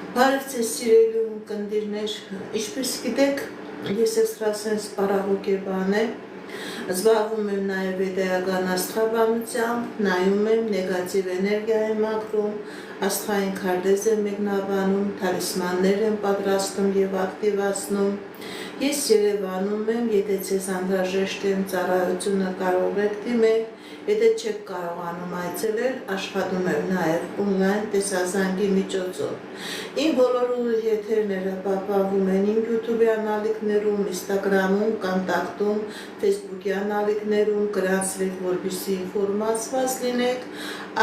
Բարևձեզ սիրելի ունկնդիրներ, ինչպես գիտեք, ես էքստրասենս պարահոգեբան եմ, զբաղվում եմ նաև վեդայական աստղաբանությամբ, նայում եմ նեգատիվ էներգիայի մակրում, աստղային քարտեզ եմ մեկնաբանում, թալիսմաններ եմ պատրաստում և ակտիվացնում։ Ես Երևանում եմ, եթե ձեզ անհրաժեշտ եմ ծառայությունը կարող եք դիմել, եթե չեք կարողանում այցելել, աշխատում եմ նաև օնլայն տեսազանգի միջոցով։ Իմ բոլոր եթերները պահպանվում են իմ YouTube անալիքներում, Instagram-ում, Կոնտակտում, Facebook-ի անալիքներում, գրանցրեք, որպեսզի ինֆորմացված լինեք։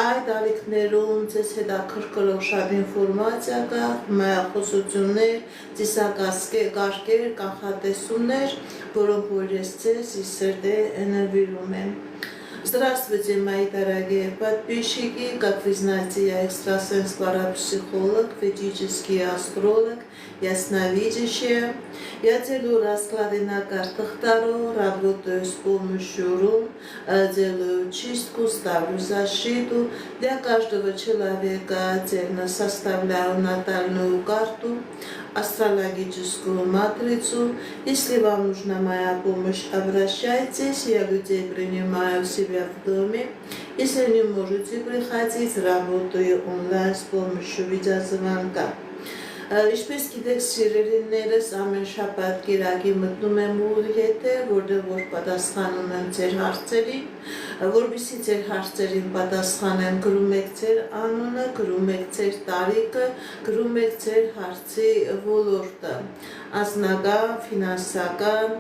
Այդ ալիքներում ձեզ հետաքրքրող շատ ինֆորմացիա կա, մայախոսություններ, ծիսակարգեր, կանխատեսումներ, որոնք որ ես ձեզ սերտե նվիրում եմ։ Здравствуйте, мои дорогие подписчики. Как вы знаете, я экстрасенс-парапсихолог, ведический астролог, ясновидящая. Я делаю расклады на картах Таро, работаю с помощью рун, делаю чистку, ставлю защиту. Для каждого человека отдельно составляю натальную карту, астрологическую матрицу. Если вам нужна моя помощь, обращайтесь. Я людей принимаю в себя в доме. Если не можете приходить, работаю онлайн с помощью видеозвонка. Ինչպես գիտեք, սիրելիներս, ամեն շաբաթ կիրակի մտնում եմ ուղի եթեր, որտեղ որ պատասխանում եմ ձեր հարցերին, որպեսզի ձեր հարցերին պատասխանեմ, գրում եք ձեր անունը, գրում եք ձեր տարիքը, գրում եք ձեր հարցի ոլորտը, անձնական, ֆինանսական,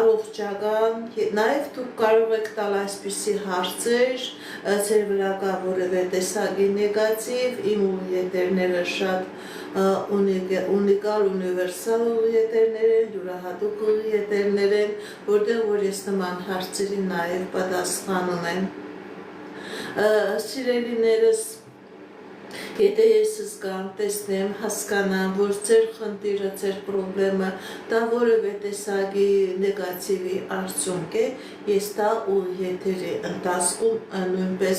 առողջական, նաև դուք կարող եք տալ այսպիսի հարցեր, ձեր վրա կա որևէ տեսակի նեգատիվ, իմ ուղի եթերները շատ ունիկալ, ունիվերսալ ուղիետերներ են, յուրահատուկ ուղիետերներ են, որտեղ որ ես նման հարցերի նաև պատասխանում եմ։ Սիրելիներս, եթե ես զգամ, տեսնեմ, հասկանամ, որ ձեր խնդիրը, ձեր պրոբլեմը դա որևէ տեսակի նեգատիվի արդյունք է, ես դա ուղիեթերի ընթացքում նույնպես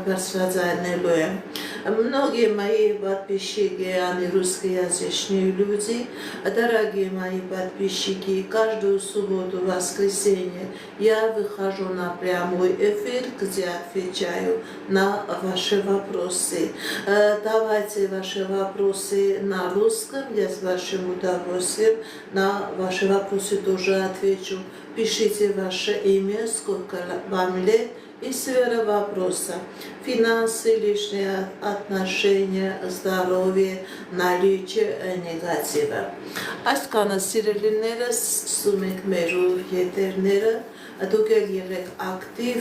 բարձրաձայնելու եմ։ Многие мои подписчики, они русскоязычные люди. Дорогие мои подписчики, каждую субботу, воскресенье я выхожу на прямой эфир, где отвечаю на ваши вопросы. Давайте ваши вопросы на русском, я с большим удовольствием на ваши вопросы тоже отвечу. Пишите ваше имя, сколько вам лет, и сфера вопроса. Финансы, личные отношения, здоровье, наличие негатива. Այսքանը սիրելիներս, սկսում ենք մեր եթերները, դուք էլ եղեք ակտիվ,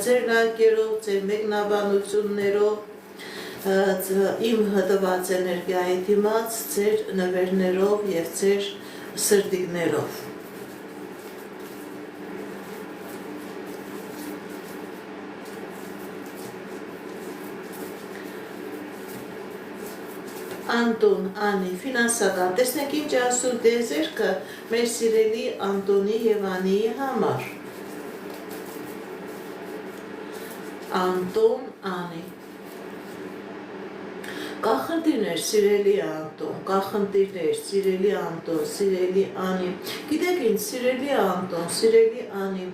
ձեր լայքերով, ձեր մեկնաբանություններով, իմ հտված էներգիայի դիմաց, ձեր նվերներով և ձեր սրտիկներով։ Անտոն, Անի, ֆինանսական, տեսնեք ինչ ասում դեզերքը մեր սիրելի Անտոնի և Անիի համար։ Անտոն, Անի։ Կա խնդիրներ, սիրելի Անտոն, կա խնդիրներ, սիրելի Անտոն, սիրելի Անի։ Գիտեք ինչ, սիրելի Անտոն, սիրելի Անի,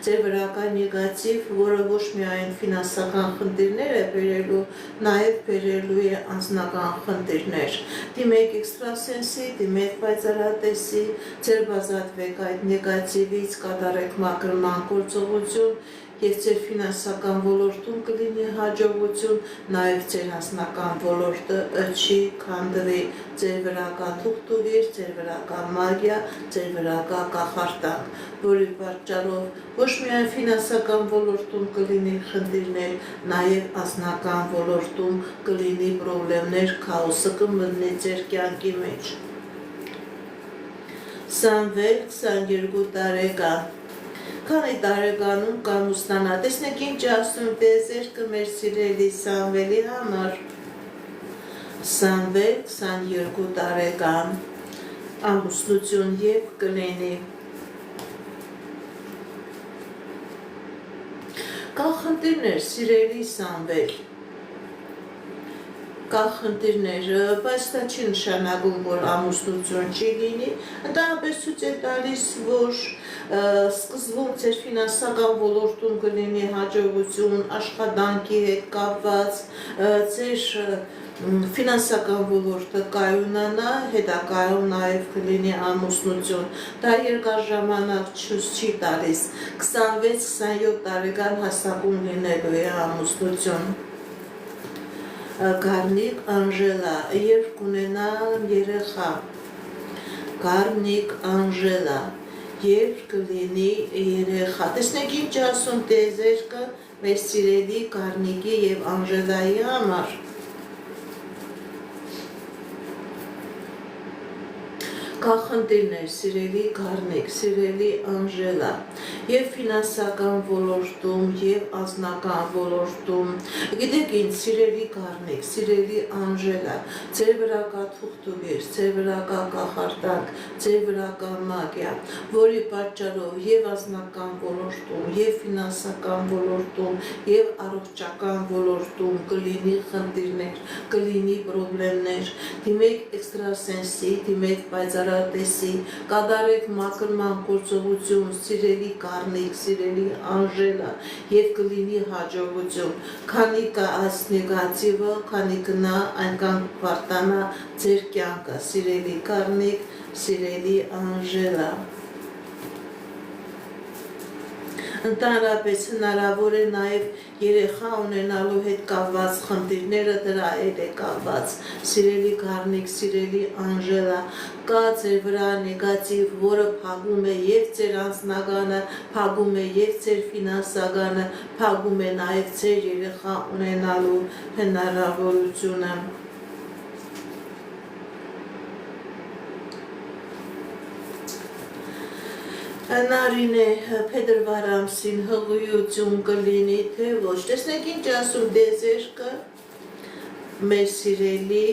ձեր վրա կա նեգատիվ, որը ոչ միայն ֆինանսական խնդիրներ է բերելու, նաև բերելու է անձնական խնդիրներ։ Դիմեք էքստրասենսի, դիմեք պայծառատեսի, ձեր բազատվեք այդ նեգատիվից, կատարեք մաքրման գործողություն, և ձեր ֆինանսական ոլորտում կլինի հաջողություն, նաև ձեր անձնական ոլորտը չի քանդվի, ձեր վրա կա թուղթուղիր, ձեր վրա կա մագիա, ձեր վրա կա կախարդանք, որի պատճառով ոչ միայն ֆինանսական ոլորտում կլինի խնդիրներ, նաև անձնական ոլորտում կլինի պրոբլեմներ, քաոսը կմտնի ձեր կյանքի մեջ։ Սամվել 22 տարեկան։ Քանի տարեկանում կամուսնանա, տեսնեք ինչ ասում դեզերքը մեր սիրելի Սամվելի համար։ Սամվել 22 տարեկան, ամուսնություն և կլինի։ Կա խնդիրներ, սիրելի Սամվել, կա խնդիրներ, բայց դա չի նշանակում, որ ամուսնություն չի լինի, դա ապես ցույց է տալիս, որ սկզբում ձեր ֆինանսական ոլորտում կլինի հաջողություն, աշխատանքի հետ կապված, ձեր ֆինանսական ոլորտը կայունանա, հետագայում նաև կլինի ամուսնություն, դա երկար ժամանակ ցույց չի տալիս, 26-27 տարեկան հասակում լինելու է ամուսնություն։ Գառնիկ Անժելա, երբ կունենա երեխա, Գառնիկ Անժելա, երբ կլինի երեխա, տեսնեք ինչ ասում տեզերքը մեր սիրելի Գառնիկի և Անժելայի համար։ Կա խնդիրներ, սիրելի Գառնիկ, սիրելի Անժելա, և ֆինանսական ոլորտում, և անձնական ոլորտում, գիտեք ինչ, սիրելի Գառնիկ, սիրելի Անժելա, ձեր վրա կա թուղթուգիր, ձեր վրա կա կախարդանք, ձեր վրա կա մագիա, որի պատճառով և անձնական ոլորտում, և ֆինանսական ոլորտում, և առողջական ոլորտում կլինի խնդիրներ, կլինի պրոբլեմներ, դիմեք էքստրասենսի, դիմեք պայծառատեսի, կատարեք մաքրման գործողություն, սիրելի Գառնիկ, սիրելի Անժելա, և կլինի հաջողություն, քանի կա այս նեգատիվը, քանի կնա այնքան կվարտանա ձեր կյանքը, սիրելի Գառնիկ, սիրելի Անժելա։ Ընդհանրապես հնարավոր է նաև երեխա ունենալու հետ կապված խնդիրները դրա հետ է կապված, սիրելի Գառնիկ, սիրելի Անժելա, կա ձեր վրա նեգատիվ, որը փակում է և ձեր անձնականը, փակում է և ձեր ֆինանսականը, փակում է նաև ձեր երեխա ունենալու հնարավորությունը։ Նարինե փետրվար ամսին հղիություն կլինի, թե ոչ, տեսնեք ինչ ասում դեզերքը մեր սիրելի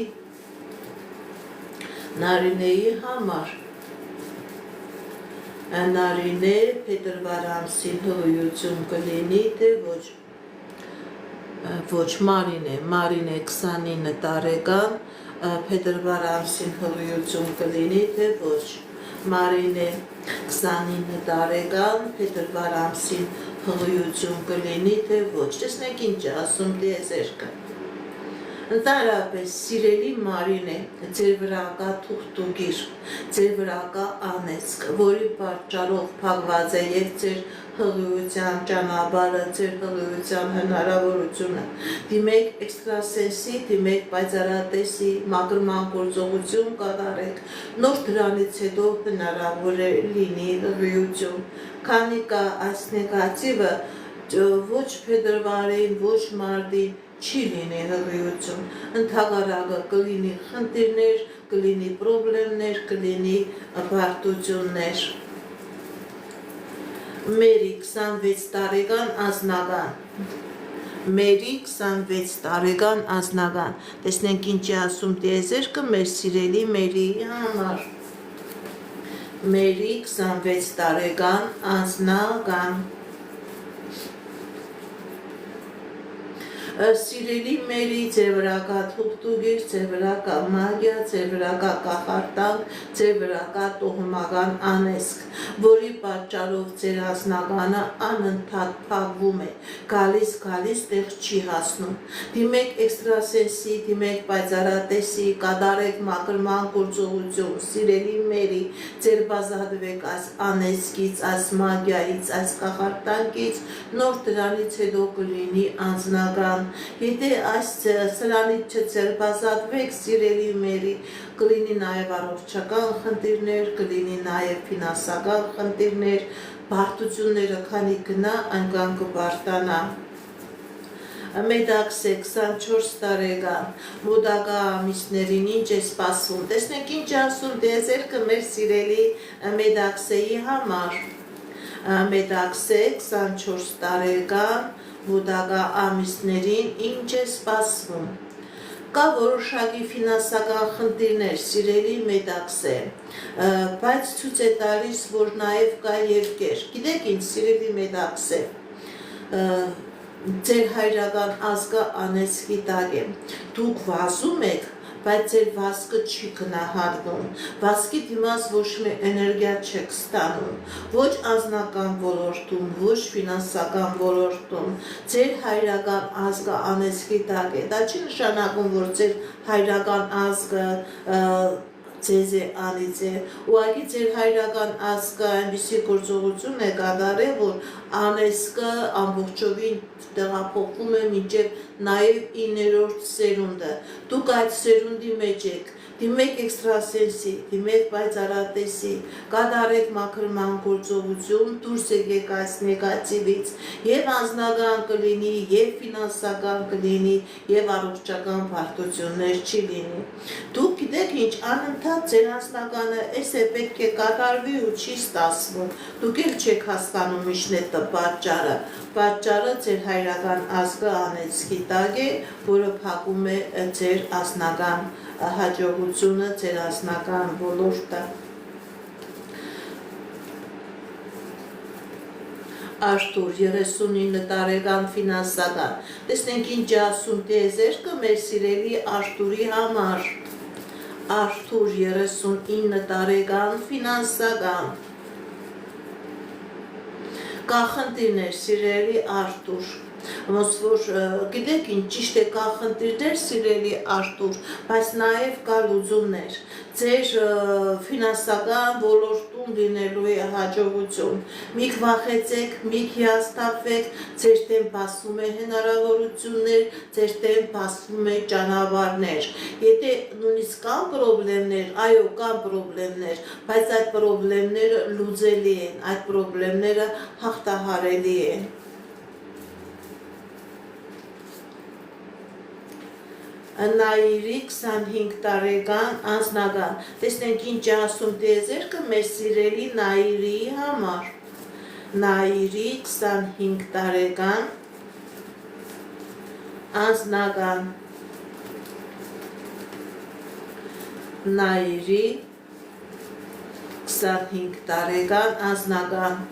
Նարինեի համար, Նարինե փետրվար ամսին հղիություն կլինի, թե ոչ, ոչ, Մարինե 29 տարեկան, փետրվար ամսին հղիություն կլինի, թե ոչ, Մարինե 29 տարեկան, փետրվար ամսին հղիություն կլինի, թե ոչ, տեսնեք ինչ ասում տիեզերքը։ Ընդհանրապես, սիրելի Մարինե, ձեր վրա կա թուղթուգիր, ձեր վրա կա անեծք, որի պատճառով փակված է և ձեր հղիության ճանապարհը, ձեր հղիության հնարավորությունը, դիմեք էքստրասենսի, դիմեք պայծառատեսի, մաքրման գործողություն կատարեք, նոր դրանից հետո հնարավոր է լինի հղիություն, քանի կա այս նեգատիվը, ոչ փետրվարին, ոչ մարտին չի լինի հղիություն, ընդհակառակը կլինի խնդիրներ, կլինի պրոբլեմներ, կլինի բարդություններ։ Մերի 26 տարեկան անձնական, Մերի 26 տարեկան անձնական, տեսնենք ինչի ասում տիեզերքը մեր սիրելի Մերիի համար, Մերի 26 տարեկան անձնական, Սիրելի Մերի, ձեր վրա կա թուղթուգիր, ձեր վրա կա մագիա, ձեր վրա կա կախարդանք, ձեր վրա կա տոհմական անեծք, որի պատճառով ձեր անձնականը անընդհատ փակվում է, գալիս տեղ չի հասնում։ Դիմեք էքստրասենսի, դիմեք պայծառատեսի, կատարեք մաքրման գործողություն, սիրելի Մերի, ձեր բազատվեք այս անեծքից, այս մագիայից, այս կախարդանքից, նոր դրանից հետո կլինի անձնական։ Եթե սրանից չձերբազատվեք, սիրելի Մերի, կլինի նաև առողջական խնդիրներ, կլինի նաև ֆինանսական խնդիրներ, բարդությունները քանի գնա, այնքան կբարդանա։ Մեդաքսե 24 տարեկան, մոտակա ամիսներին ինչ է սպասվում, տեսնեք ինչ ասում տիեզերքը մեր սիրելի Մեդաքսեի համար, Մեդաքսե 24 տարեկան, մոտակա ամիսներին ինչ է սպասվում, կա որոշակի ֆինանսական խնդիրներ, սիրելի Մեդաքսե, բայց ցույց է տալիս, որ նաև կա երկեր, գիտեք ինչ, սիրելի Մեդաքսե, ձեր հայրական ազգը անեծքի տակ է։ Դուք վազում եք, բայց ձեր վազքը չի գնահատվում, վազքի դիմաց ոչ մի էներգիա չեք ստանում, ոչ անձնական ոլորտում, ոչ ֆինանսական ոլորտում, ձեր հայրական ազգը անեծքի տակ է, դա չի նշանակում, որ ձեր հայրական ազգը ձեզ է անիծե, ուղղակի ձեր հայրական ազգը այնպիսի գործողություն է կատարել, որ անեծքը ամբողջովին տեղափոխվում է մինչև նաև 9-րդ սերունդը, դուք այդ սերունդի մեջ եք, դիմեք էքստրասենսի, դիմեք պայծառատեսի, կատարեք մաքրման գործողություն, դուրս եկեք այս նեգատիվից, եւ անձնական կլինի, եւ ֆինանսական կլինի, եւ առողջական բարդություններ չի լինի։ Դուք գիտեք ինչ, անընդհատ ձեր անձնականը էս է պետք է կատարվի ու չի ստացվում, դուք էլ չեք հասկանում ինչն է պատճառը, պատճառը ձեր հայրական ազգը անեծքի տակ է, որը փակում է ձեր անձնական հաջողությունը, ձեր անձնական ոլորտը։ Արթուր 39 տարեկան ֆինանսական, տեսնենք ինչ ասում տիեզերքը մեր սիրելի Արթուրի համար։ Արթուր 39 տարեկան ֆինանսական, կա խնդիրներ սիրելի Արթուր, ոնց որ գիտեք ինչ ճիշտ է կա խնդիրներ սիրելի Արթուր, բայց նաև կա լուծումներ, ձեր ֆինանսական ոլորտում լինելու է հաջողություն, մի վախեցեք, մի հիասթափվեք, ձեր դեմ բացվում է հնարավորություններ, ձեր դեմ բացվում է ճանապարհներ, եթե նույնիսկ կան պրոբլեմներ, այո կան պրոբլեմներ, բայց այդ պրոբլեմները լուծելի են, այդ պրոբլեմները հաղթահարելի են։ Նայիրի 25 տարեկան անձնական, տեսնենք ինչ ասում տիեզերքը մեր սիրելի Նայիրի համար։ Նայիրի 25 տարեկան անձնական, Նայիրի 25 տարեկան անձնական,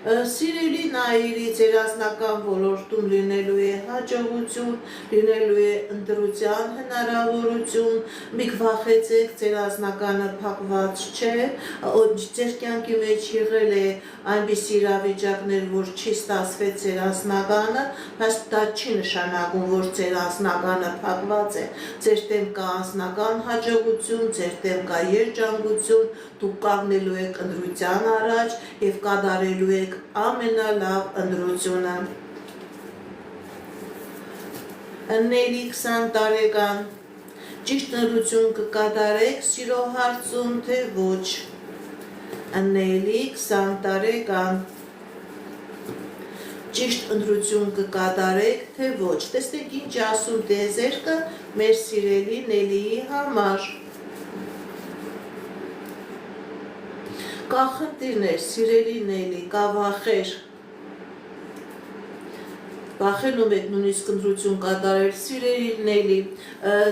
Սիրելի Նայիրի ձեր անձնական ոլորտում լինելու է հաջողություն, լինելու է ընտրության հնարավորություն, մի վախեցեք, ձեր անձնականը փակված չէ, ձեր կյանքի մեջ եղել է այնպիսի իրավիճակներ, որ չի ստացվեց ձեր անձնականը, բայց դա չի նշանակում, որ ձեր անձնականը փակված է, ձեր դեմ կա անձնական հաջողություն, ձեր դեմ կա երջանկություն, դուք կանգնելու եք ընտրության առաջ եւ կատարելու եք ամենալավ ընտրությունը։ Նելի 20 տարեկան, ճիշտ ընտրություն կկատարեք սիրո հարցում, թե ոչ։ Նելի 20 տարեկան, ճիշտ ընտրություն կկատարեք, թե ոչ։ Տեսնենք ինչ ասում տիեզերքը մեր սիրելի Նելիի համար։ Կա խնդիրներ, սիրելի Նելի, կա վախեր, վախենում եք նույնիսկ ընտրություն կատարել, սիրելի Նելի,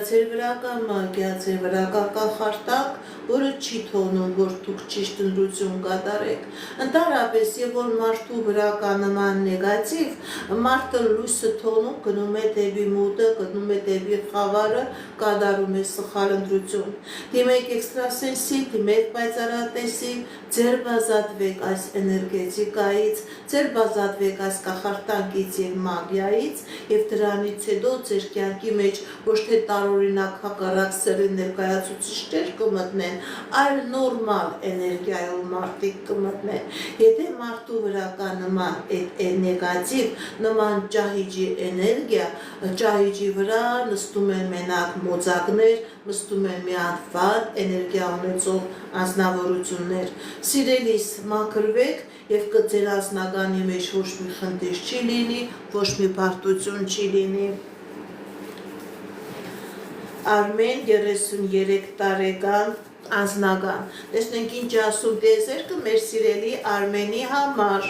ձեր վրա կա մագիա, ձեր վրա կա կախարդակ, որը չի թողնում, որ դուք ճիշտ ընտրություն կատարեք։ Ընդհանրապես, եւ որ մարդու վրա կա նման նեգատիվ, մարդը լույսը թողնում, գնում է դեպի մութը, գնում է դեպի խավարը, կատարում է սխալ ընտրություն։ Դիմեք էքստրասենսի, դիմեք պայծառատեսի, ձեր բազատվեք այս էներգետիկայից, ձեր բազատվեք այս կախարդակից եւ մագիայից եւ դրանից հետո ձեր կյանքի մեջ ոչ թե տարօրինակ հակառակ սերի ներկայացուցիչներ կմտնեն, այլ նորմալ էներգիայով մարդիկ կմտնեն։ Եթե մարդու վրա կա նման նեգատիվ, նման ճահիճի էներգիա, ճահիճի վրա նստում են մենակ մոծակներ, նստում են միայն վատ էներգիա ունեցող անձնավորություններ։ Սիրելիս, մաքրվեք եւ ձեր անձնականի մեջ ոչ մի խնդիր չի լինի, ոչ մի բարդություն չի լինի։ Արմեն 33 տարեկան անձնական, տեսնենք ինչ ասում տիեզերքը մեր սիրելի Արմենի համար։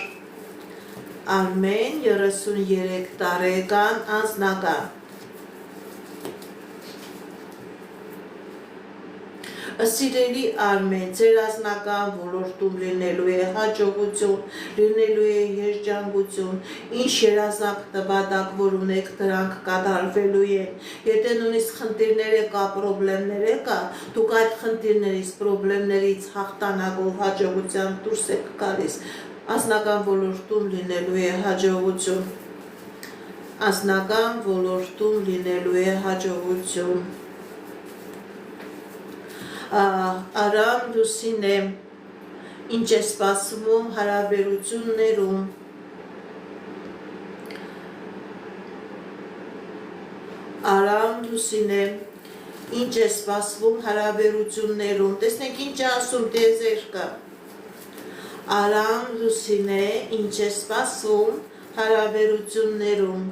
Արմեն 33 տարեկան անձնական, Սիրելի Արմեն, ձեր անձնական ոլորտում լինելու է հաջողություն, լինելու է երջանկություն, ինչ երազանք նպատակ, որ ունեք, դրանք կատարվելու են։ Եթե նույնիսկ խնդիրներ կա, պրոբլեմներ կա, դուք այդ խնդիրներից, պրոբլեմներից հաղթանակով հաջողության դուրս եք գալիս։ Անձնական ոլորտում լինելու է հաջողություն։ Անձնական ոլորտում լինելու է հաջողություն։ Արամ Լուսինե, ինչ է սպասվում հարաբերություններում։ Արամ Լուսինե, ինչ է սպասվում հարաբերություններում։ Տեսնենք ինչ է ասում տիեզերքը։ Արամ Լուսինե, ինչ է սպասվում հարաբերություններում։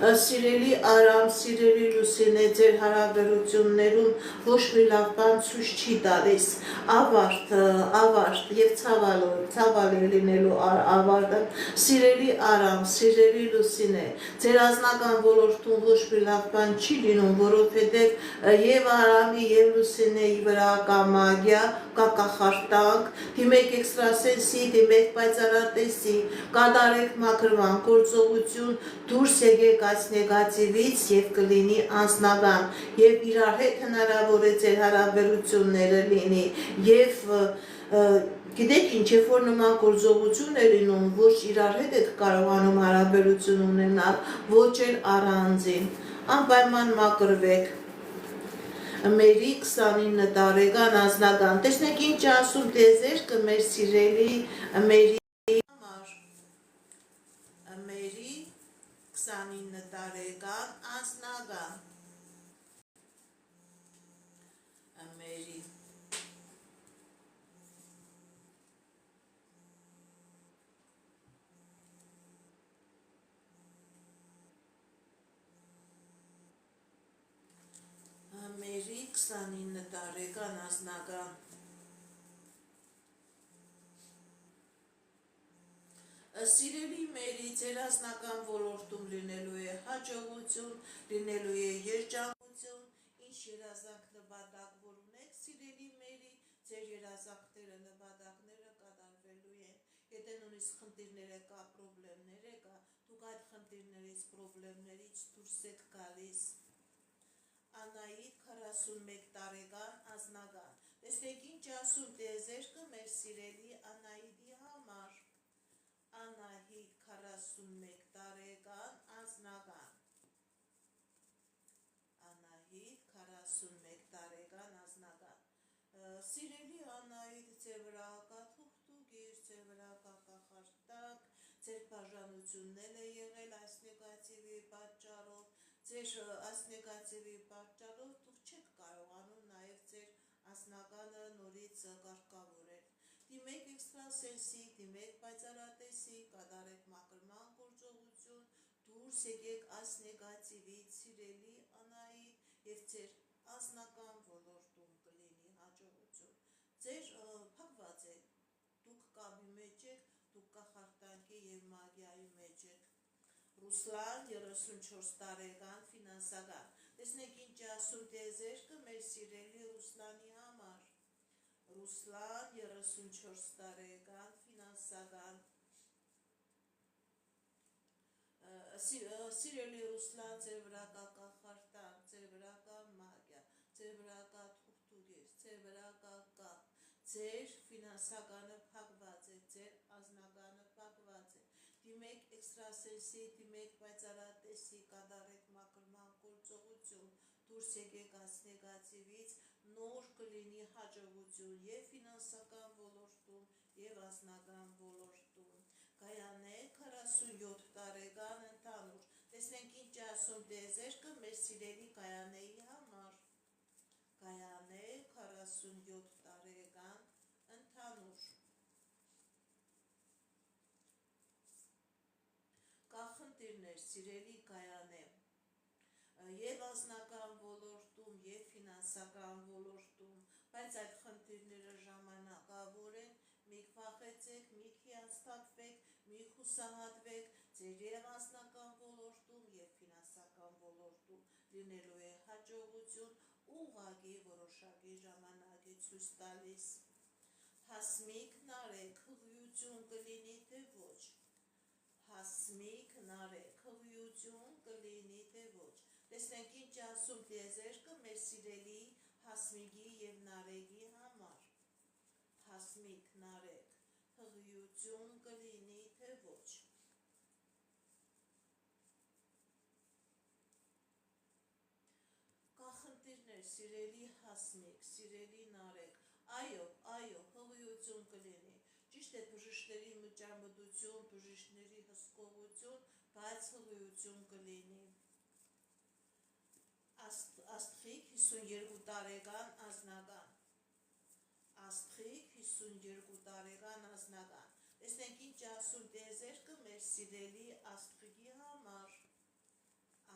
Սիրելի Արամ, սիրելի Լուսինե, ձեր հարաբերություններում ոչ մի լավ բան ցույց չի տալիս։ Ավարտ եւ ցավալ է լինելու ավարտը։ Սիրելի Արամ, սիրելի Լուսինե, ձեր անձնական ոլորտում ոչ մի լավ բան չի լինում, որովհետեւ եւ Արամի եւ Լուսինեի վրա կա մագիա, կա կախարդանք, դիմեք էքստրասենսի, դիմեք պայծառատեսի, կատարեք մաքրման գործողություն, դուրս եկեք այս նեգատիվից եւ կլինի անձնական եւ իրար հետ հնարավոր է ձեր հարաբերությունները լինի եւ գիտեք ինչ, երբ որ նման գործողություն է լինում, ոչ իրար հետ եք կարողանում հարաբերություն ունենալ, ոչ էլ առանձին, անպայման մաքրվեք։ Մերի 29 տարեկան անձնական, տեսնեք ինչ ասում տիեզերքը մեր սիրելի Մերի համար։ Մերի 29 տարեկան անձնական։ Մերի Մերի 29 տարեկան անձնական։ Սիրելի Մերի, ձեր անձնական ոլորտում լինելու է հաջողություն, լինելու է երջանկություն, ինչ երազանք նպատակ, որ ունեք, սիրելի Մերի, ձեր երազանքները, նպատակները կատարվելու են։ Եթե նույնիսկ խնդիրներ կա, պրոբլեմներ կա, դուք այդ խնդիրներից, պրոբլեմներից դուրս եք գալիս։ Անահիտ 41 տարեկան անձնական։ Տեսեք ինչ ասում տիեզերքը մեր սիրելի Անահիտի համար։ Անահիտ 41 տարեկան անձնական։ Անահիտ 41 տարեկան անձնական։ Սիրելի Անահիտ, ձեր վրա կա թուղթուկիր, ձեր վրա կա կախարդակ, ձեր բաժանություններ է եղել այս նեգատիվի պատճառով, ձեր այս նեգատիվի պատճառով դուք չեք կարողանում նաև ձեր անձնականը նորից կարգավորել։ Դիմեք էքստրասենսի, դիմեք պայծառատեսի, կատարեք մաքրման գործողություն, դուրս եկեք այս նեգատիվից, սիրելի Անահիտ, եւ ձեր անձնական ոլորտում կլինի հաջողություն։ Ձեր փակված է, դուք կապի մեջ եք, դուք կախարդանքի եւ մագիայի մեջ եք։ Ռուսլան 34 տարեկան ֆինանսական։ Տեսնեք ինչ ասում տիեզերքը մեր սիրելի Ռուսլանի համար։ Ռուսլան 34 տարեկան ֆինանսական։ Սիրելի Ռուսլան, ձեր վրա կա կախարդանք, ձեր վրա կա մագիա, ձեր վրա կա թուղթուկիր, ձեր վրա կա կապ, ձեր ֆինանսականը փակված է, ձեր անձնականը փակված է։ Դիմեք էքստրասենսի, դիմեք պայծառատեսի, կատարեք մաքրման գործողություն, դուրս եկեք այս նեգատիվից, նոր կլինի հաջողություն եւ ֆինանսական ոլորտում եւ անձնական ոլորտում։ Գայանե 47 տարեկան ընդհանուր։ Տեսնենք ինչ ասում տիեզերքը մեր սիրելի Գայանեի համար։ Գայանե 47 տարեկան ընդհանուր։ Կա խնդիրներ, սիրելի Գայանե, եւ անձնական ոլորտում, եւ ֆինանսական ոլորտում, բայց այդ խնդիրները ժամանակավոր են, մի վախեցեք, մի հիասթափվեք, մի հուսահատվեք, ձեր եւ անձնական ոլորտում եւ ֆինանսական ոլորտում լինելու է հաջողություն, ուղղակի որոշակի ժամանակ է ցույց տալիս։ Հասմիկ նարեկ հղիություն կլինի թե ոչ։ Հասմիկ նարեկ հղիություն կլինի թե ոչ։ Տեսնենք ինչ ասում տիեզերքը մեր սիրելի Հասմիկի և Նարեկի համար։ Հասմիկ նարեկ հղիություն կլինի թե ոչ։ Կախնդիրներ, սիրելի Հասմիկ, սիրելի Նարեկ, այո, հղիություն կլինի, ճիշտ է բժիշկների միջամտություն, բժիշկների հսկողություն, բայց հղիություն կլինի։ Աստղիկ 52 տարեկան ազնական, Աստղիկ 52 տարեկան ազնական, տեսնենք ինչ ասում տիեզերքը մեր սիրելի Աստղիկի համար։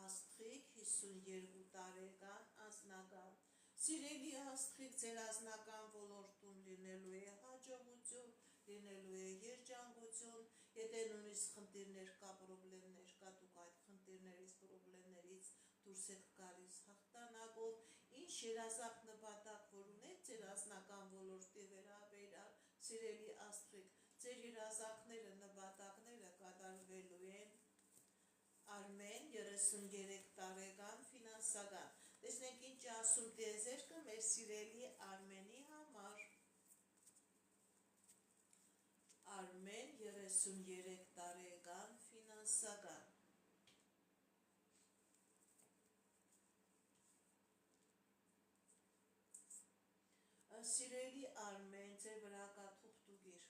Աստղիկ 52 տարեկան ազնական, սիրելի Աստղիկ ձեր ազնական ոլորտում լինելու է հաջողություն, լինելու է երջանկություն, եթե նույնիսկ խնդիրներ կա, պրոբլեմներ կա, դուք այդ խնդիրներից, պրոբլեմներից դուրս եք գալիս հաղթանակով, ինչ երազանք նպատակ որ ունեք ձեր ազնական ոլորտի վերաբերյալ, սիրելի Աստղիկ, ձեր երազանքները, նպատակները կատարվելու են։ Արմեն 33 տարեկան ֆինանսական, տեսնենք ինչ ասում տիեզերքը մեր սիրելի Արմենի համար։ Արմեն 33 տարեկան ֆինանսական, սիրելի Արմեն, ձեր վրա կա թուղթուգիր,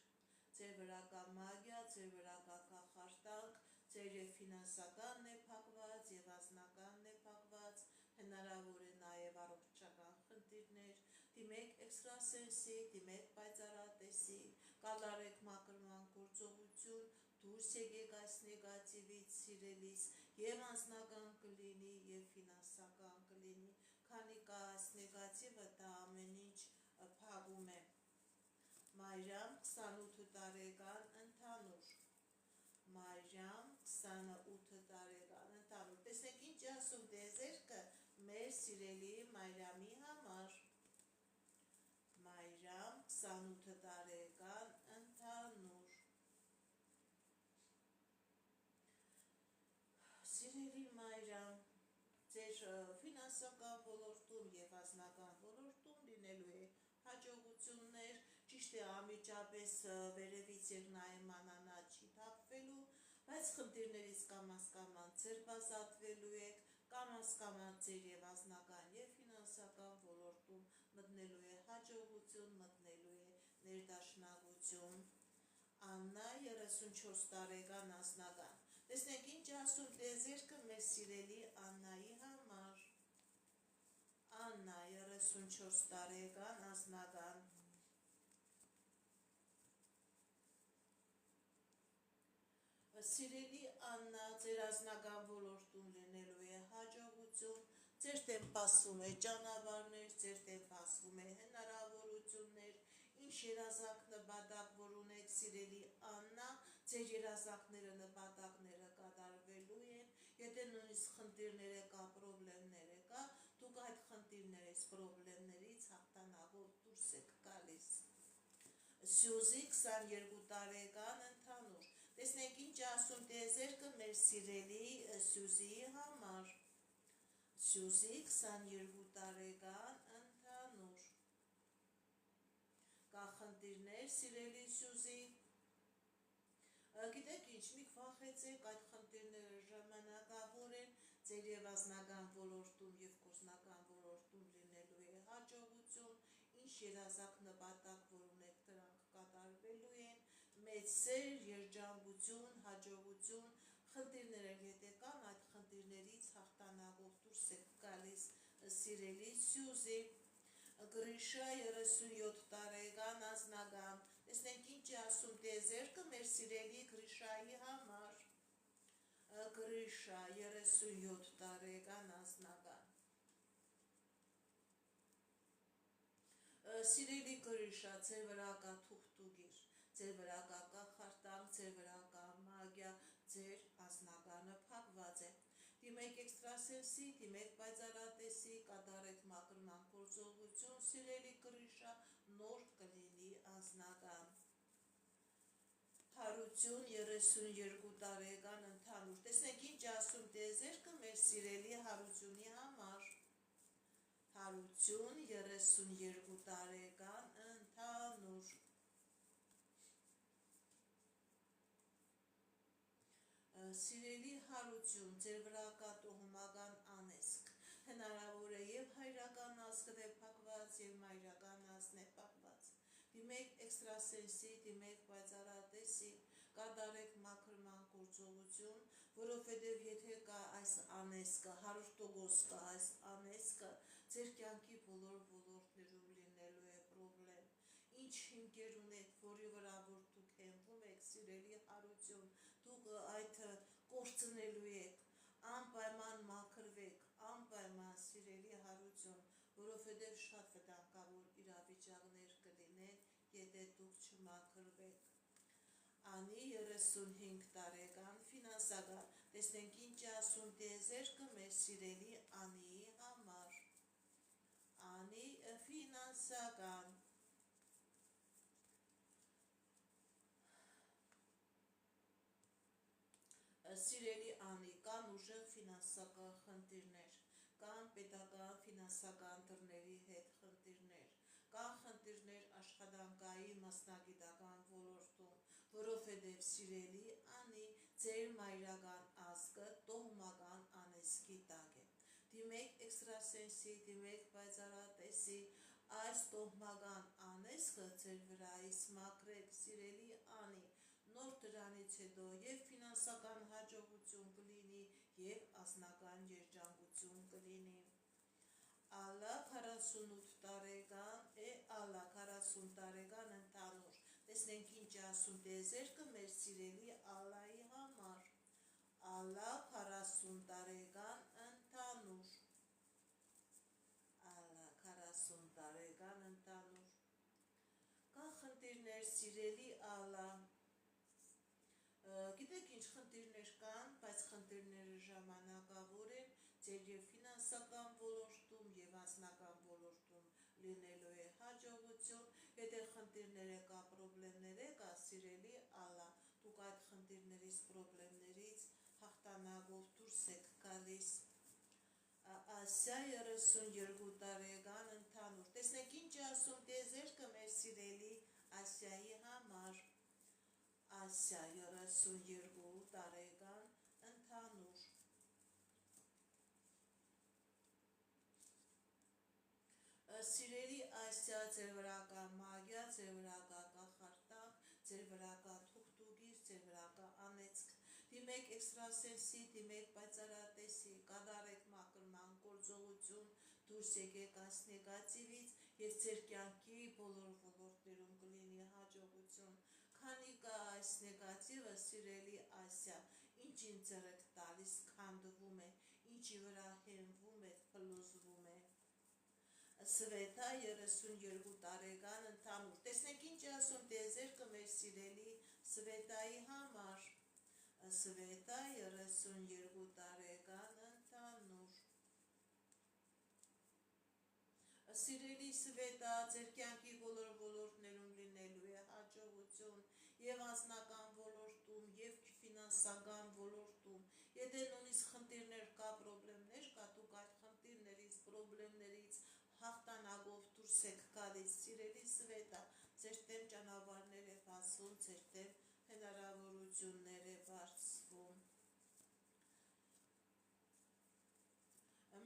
ձեր վրա կա մագիա, ձեր վրա կա կախարդանք, ձեր և ֆինանսականն է փակված, և ազնականն է փակված, հնարավոր է նաև առողջական խնդիրներ, դիմեք էքստրասենսի, դիմեք պայծառատեսի, կատարեք մաքրման գործողություն, դուրս եկեք այս նեգատիվից սիրելիս, և անձնական կլինի, և ֆինանսական կլինի, քանի կա այս նեգատիվը, դա ամեն ինչ փակում է։ Մայրամ 28 տարեկան ընդհանուր, Մայրամ 28 տարեկան ընդհանուր, տեսնենք ինչ ասում տիեզերքը մեր սիրելի Մայրամի համար։ Մայրամ 28 տարեկան ընդհանուր, սիրելի Մայրամ, ձեր ֆինանսական ոլորտում և ազնական ոլորտում լինելու է հաջողություններ, ճիշտ է անմիջապես վերևից երկնային մանանա չի թափվելու, բայց խնդիրներից կամաց-կամաց ձերբազատվելու եք, կամաց-կամաց ձեր և ազնական և ֆինանսական ոլորտում մտնելու է հաջողություն, մտնելու է ներդաշնակություն։ Աննա 34 տարեկան ազնական, տեսնենք ինչ ասում տիեզերքը մեր սիրելի Աննայի համար։ Աննա 34 տարեկան ազնական, սիրելի Աննա, ձեր ազնական ոլորտում լինելու է հաջողություն, ձեր դեմ բացվում է ճանապարհներ, ձեր դեմ բացվում է հնարավորություններ, ինչ երազանք նպատակ որ ունեք սիրելի Աննա, ձեր երազանքները նպատակները կատարվելու են, եթե նույնիսկ խնդիրներ կա, պրոբլեմներ կա, դուք այդ խնդիրներից, պրոբլեմներից հաղթանակով դուրս եք գալիս։ Սյուզի 22 տարեկան ընդհանուր, տեսնենք ինչ ասում տիեզերքը մեր սիրելի Սյուզիի համար։ Սյուզի 22 տարեկան ընդհանուր, կախնդիրներ, սիրելի Սյուզի, գիտեք ինչ, մի վախեցեք, այդ խնդիրները ժամանակավոր են, ձեր և ազնական ոլորտում և գործնական ոլորտում լինելու է հաջողություն, ինչ երազանք նպատակ որ ունեք դրանք կատարվելու են, մեծ սեր, երջանկություն, հաջողություն, խնդիրները եթե կան, այդ խնդիրներից հաղթանակով դուրս եք գալիս սիրելի Սյուզի։ Գրիշա 37 տարեկան ազնական, տեսնենք ինչ ասում տիեզերքը մեր սիրելի Գրիշայի համար։ Գրիշա 37 տարեկան ազնական, սիրելի Գրիշա, ձեր վրա կա թուղթուգիր, ձեր վրա կա կախարդանք, ձեր վրա կա մագիա, ձեր ազնականը փակված է։ Դիմեք էքստրասենսի, դիմեք պայծառատեսի, կատարեք մաքրման գործողություն, սիրելի կրիշա, նոր կլինի անձնական հարություն 32 տարեկան ընդհանուր։ Տեսնենք ինչ ասում տիեզերքը մեր սիրելի հարությունի համար։ Հարություն 32 տարեկան ընդհանուր։ Սիրելի հարություն, ձեր վրա կա տոհմական անեծք, հնարավոր է և հայրական ազգն է փակված, և մայրական ազգն է փակված։ Դիմեք էքստրասենսի, դիմեք պայծառատեսի, կատարեք մաքրման գործողություն, որովհետև եթե կա այս անեծքը, 100% կա այս անեծքը, ձեր կյանքի բոլոր ոլորտներում լինելու է պրոբլեմ։ Ինչ հիմքեր ունեք, որի վրա որ դուք հենվում եք, սիրելի հարություն, դուք այդ կորցնելու եք, անպայման մաքրվեք, անպայման սիրելի հարություն, որովհետև շատ վտանգավոր իրավիճակներ կլինեն, եթե դուք չմաքրվեք։ Անի 35 տարեկան ֆինանսական, տեսնենք ինչ ասում տիեզերքը մեր սիրելի Անիի համար։ Անի ֆինանսական։ Սիրելի Անի, կան ուժեղ ֆինանսական խնդիրներ, կան պետական ֆինանսական դռների հետ խնդիրներ, կան խնդիրներ աշխատանքային մասնագիտական ոլորտում, որովհետև սիրելի Անի, ձեր մայրական ազգը տոհմական անեծքի տակ է։ Դիմեք էքստրասենսի, դիմեք պայծառատեսի, այս տոհմական անեծքը ձեր վրայից մաքրեք, սիրելի Անի, նոր դրանից հետո և ֆինանսական հաջողություն կլինի, և անձնական երջանկություն կլինի։ Ալլա 48 տարեկան է, Ալլա 40 տարեկան ընդհանուր։ Տեսնենք ինչ ասում տիեզերքը մեր սիրելի Ալլայի համար։ Ալլա 40 տարեկան ընդհանուր։ Ալլա 40 տարեկան ընդհանուր։ Կան խնդիրներ, սիրելի Ալլա։ Գիտեք ինչ խնդիրներ կան, բայց խնդիրները ժամանակավոր են, ձեր և ֆինանսական ոլորտում, և անձնական ոլորտում լինելու է հաջողություն, եթե խնդիրները կա, պրոբլեմները կա, սիրելի Ալլա, դուք այդ խնդիրներից, պրոբլեմներից հաղթանակով դուրս եք գալիս։ Ասիա 32 տարեկան ընդհանուր։ Տեսնենք ինչ ասում տիեզերքը մեր սիրելի Ասիայի համար։ Ասիա 32 տարեկան ընդհանուր։ Սիրելի Ասիա, ձեր վրա կա մագիա, ձեր վրա կա կախարդակ, ձեր վրա կա թուղթուգիր, ձեր վրա կա անեծք։ Դիմեք էքստրասենսի, դիմեք պայծառատեսի, կատարեք մաքրման գործողություն, դուրս եկեք այս նեգատիվից և ձեր կյանքի բոլոր ոլորտներում կլինի հաջողություն։ Քանի կա այս նեգատիվը, սիրելի Ասիա, ինչին ձեռք տալիս քանդվում է, ինչի վրա հենվում է, փլուզվում է։ Սվետա 32 տարեկան ընդհանուր։ Տեսնենք ինչ ասում տիեզերքը մեր սիրելի Սվետայի համար։ Սվետա 32 տարեկան ընդհանուր։ Սիրելի Սվետա, ձեր կյանքի բոլոր ոլորտներում լինելու է հաջողություն, և անձնական ոլորտում, և ֆինանսական ոլորտում։ Եթե նույնիսկ խնդիրներ կա, պրոբլեմներ կա, դուք այդ խնդիրներից, պրոբլեմներից հաղթանակով դուրս եք գալիս, սիրելի Սվետա, ձեր դեմ ճանապարհներ է բացվում, ձեր դեմ հնարավորություններ է բացվում։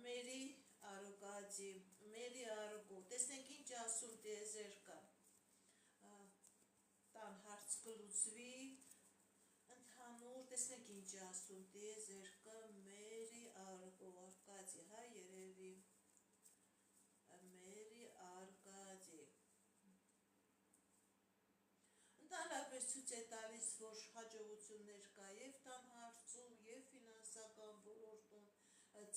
Մերի Արուկադի, Մերի Արուկո, տեսնենք ինչ ասում տիեզերքը։ Տան հարց կլուծվի, ընդհանուր, տեսնենք ինչ ասում տիեզերքը, Մերի Արուկո, Արկադի, հա երևի, Մերի Արկադի։ Ընդհանրապես ցույց է տալիս, որ հաջողություններ կա և տան հարցում, և ֆինանսական ոլորտում,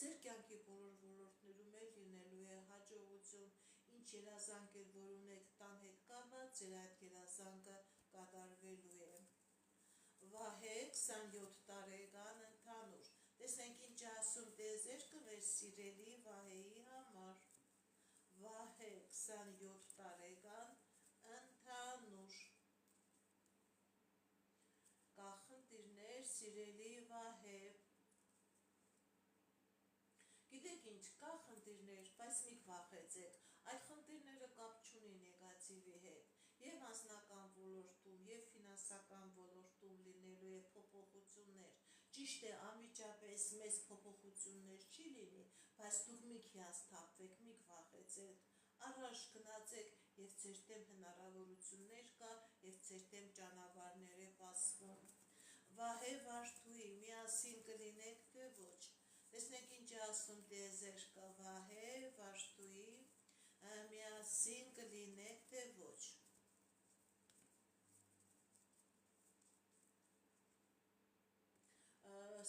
ձեր կյանքի բոլոր ոլորտներում էլ լինելու է հաջողություն, ինչ երազանք էլ որ ունեք տան հետ կապված, ձեր այդ երազանքը կատարվելու է։ Վահե 27 տարեկան ընդհանուր։ Տեսնենք ինչ ասում տիեզերքը մեր սիրելի Վահեի համար։ Վահե 27 տարեկան, ընդհանուր։ Կա խնդիրներ, սիրելի Վահե։ Գիտեք ինչ, կա խնդիրներ, բայց մի վախեցեք, այդ խնդիրները կապ չունի նեգատիվի հետ, և անձնական ոլորտում, և ֆինանսական ոլորտում լինելու է փոփոխություններ, ճիշտ է անմիջապես մեծ փոփոխություններ չի լինի, բայց դուք մի հիասթափվեք, մի վախեցեք, առաջ գնացեք և ձեր դեմ հնարավորություններ կա և ձեր դեմ ճանապարհներ է բացվում։ Վահե Վարդուհի, միասին կլինեք թե ոչ։ Տեսնեք ինչ է ասում տիեզերքը, Վահե Վարդուհի, միասին կլինեք թե ոչ։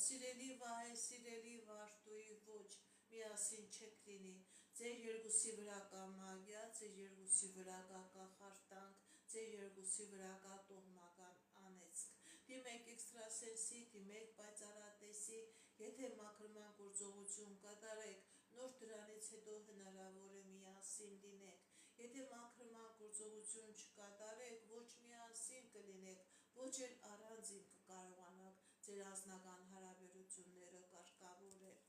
Սիրելի Վահե, սիրելի Վարդուհի, ոչ, միասին չեք լինի, ձեր երկուսի վրա կա մագիա, ձեր երկուսի վրա կա կախարդանք, ձեր երկուսի վրա կա տոհմական անեծք, դիմեք էքստրասենսի, դիմեք պայծառատեսի, եթե մաքրման գործողություն կատարեք, նոր դրանից հետո հնարավոր է միասին լինեք, եթե մաքրման գործողություն չկատարեք, ոչ միասին կլինեք, ոչ էլ առանձին կկարողանաք ձեր անձնական հարաբերությունները կարգավորել։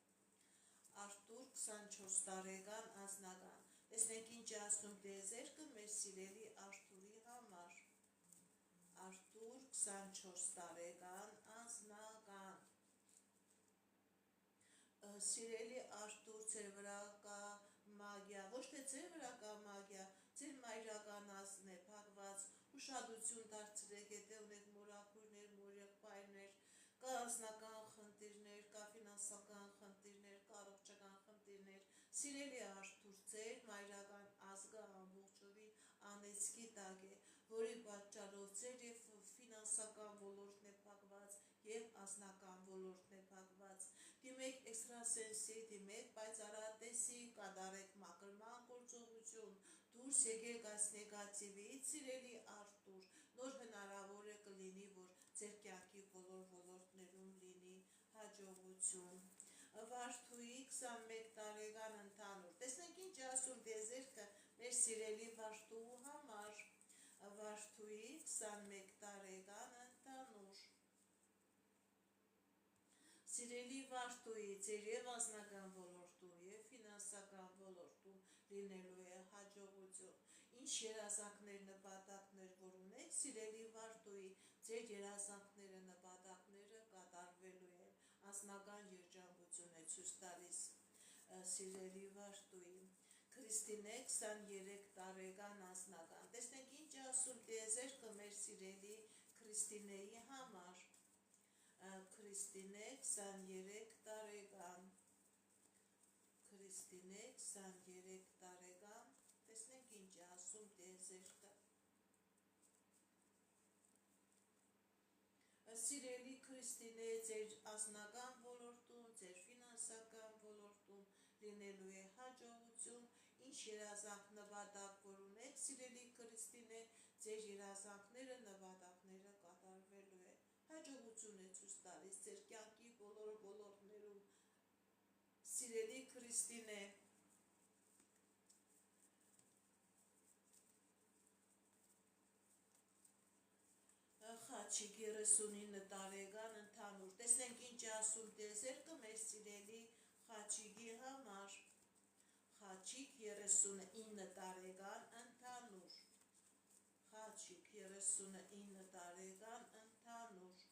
Արտուր 24 տարեկան, անձնական, տեսնենք ինչ ասում տիեզերքը մեր սիրելի Արտուրի համար։ Արտուր 24 տարեկան, անձնական, սիրելի Արտուր, ձեր վրա կա մագիա, ոչ թե ձեր վրա կա մագիա, ձեր մայրական ազգն է փակված, ուշադրություն դարձրեք, եթե ունեք մորաքույրներ, մորեղբայրներ, կա անձնական խնդիրներ, կա ֆինանսական խնդիրներ, կա առողջական խնդիրներ, սիրելի Արտուր, ձեր մայրական ազգը ամբողջովին անեծքի տակ է, որի պատճառով ձեր և ֆինանսական ոլորտն է փակված, և անձնական ոլորտն է փակված, դիմեք էքստրասենսի, դիմեք պայծառատեսի, կատարեք մաքրման գործողություն, դուրս եկեք այս նեգատիվից, սիրելի Արտուր, նոր հնարավոր է կլինի, որ ձեր կյանքի բոլոր ոլորտներում լինի հաջողություն։ Վարդուհի 21 տարեկան, ընդհանուր, տեսնենք ինչ ասում տիեզերքը մեր սիրելի Վարդուհու համար։ Վարդուհի 21 տարեկան, ընդհանուր, սիրելի Վարդուհի, ձեր և անձնական ոլորտում, և ֆինանսական ոլորտում լինելու է հաջողություն, ինչ երազանքներ, նպատակներ, որ ունեք, սիրելի Վարդուհի, ձեր երազանքները, նպատակները կատարվելու են, անձնական երջանկություն է ցույց տալիս, սիրելի Վարդուհի։ Քրիստինե 23 տարեկան, անձնական, տեսնենք ինչ ասում տիեզերքը մեր սիրելի Քրիստինեի համար։ Քրիստինե 23 տարեկան, Քրիստինե 23 տարեկան, տեսնենք ինչ է ասում տիեզերքը։ Սիրելի Քրիստինե, ձեր անձնական ոլորտում, ձեր ֆինանսական ոլորտում լինելու է հաջողություն, ինչ երազանք նպատակ որ ունեք, սիրելի Քրիստինե, ձեր երազանքները, նպատակները կատարվելու է, հաջողություն է ցույց տալիս ձեր կյանքի բոլոր ոլորտներում, սիրելի Քրիստինե։ Խաչիկ 39 տարեկան, ընդհանուր, տեսնենք ինչ ասում տիեզերքը մեր սիրելի Խաչիկի համար։ Խաչիկ 39 տարեկան, ընդհանուր, Խաչիկ 39 տարեկան, ընդհանուր,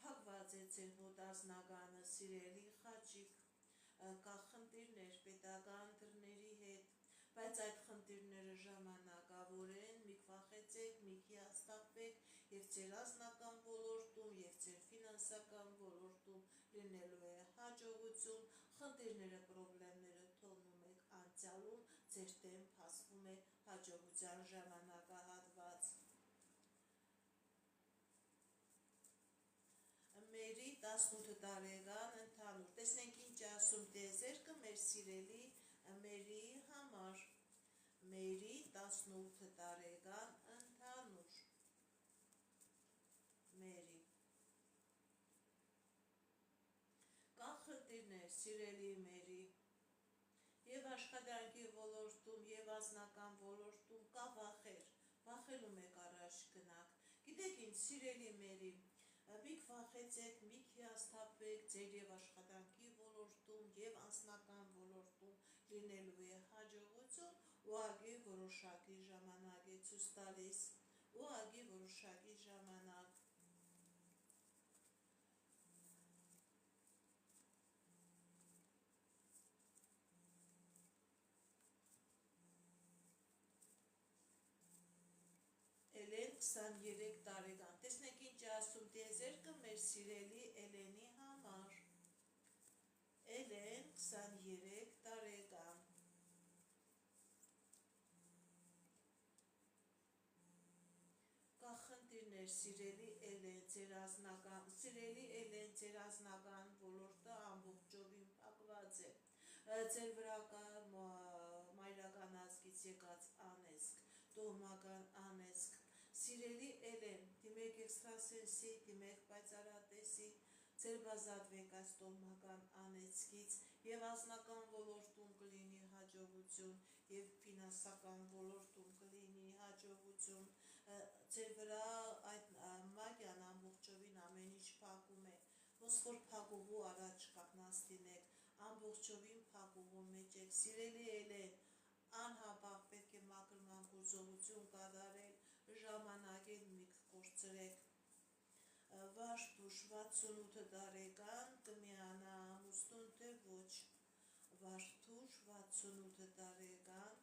փակված է ձեր մոտ անձնականը, սիրելի Խաչիկ, կա խնդիրներ պետական դռների հետ, բայց այդ խնդիրները ժամանակավոր են, մի վախեցեք, մի հիասթափվեք և ձեր անձնական ոլորտում և ձեր ֆինանսական ոլորտում լինելու է հաջողություն, խնդիրները, պրոբլեմները թողնում եք անցյալում, ձեր դեմ բացվում է հաջողության ժամանակահատված։ Մերի 18 տարեկան, ընդհանուր, տեսնենք ինչ ասում տիեզերքը մեր սիրելի Մերիի համար։ Մերի 18 տարեկան, ընդհանուր, Մերի, կա խնդիրներ, սիրելի Մերի, եւ աշխատանքի ոլորտում եւ անձնական ոլորտում կա վախեր, վախելու եք առաջ գնաք։ Գիտեք ինչ, սիրելի մերի, մի վախեցեք, մի հիասթափեք ձեր եւ աշխատանքի ոլորտում եւ անձնական ոլորտում լինելու է հաջողություն, ուղղակի որոշակի ժամանակ է ցույց տալիս, ուղղակի որոշակի ժամանակ։ Էլեն 23 տարեկան, տեսնեք ինչ ասում տիեզերքը մեր սիրելի Էլենի համար, Էլեն 23 տարեկան, կա խնդիրներ սիրելի Էլեն, ձեր անձնական ոլորտը ամբողջովին փակված է, ձեր վրա կա մայրական ազգից եկած անեծք, տոհմական անեծք, սիրելի Էլեն, դիմեք էքստրասենսի, դիմեք պայծառատեսի, ձեր բազատվեք այս տոհմական անեծքից եւ անձնական ոլորտում կլինի հաջողություն եւ ֆինանսական ոլորտում կլինի հաջողություն, ձեր վրա այդ մագիան ամբողջովին ամեն ինչ փակում է, ոնց որ փակուղու առաջ կանգնած լինեք, ամբողջովին փակուղու մեջ եք, սիրելի Էլեն, անհապաղ պետք է մաքրման գործողություն կատարել, ժամանակ էլ մի կորցրեք, Վարդուշ 68 տարեկան կմիանա ամուսնուն թե ոչ, Վարդուշ 68 տարեկան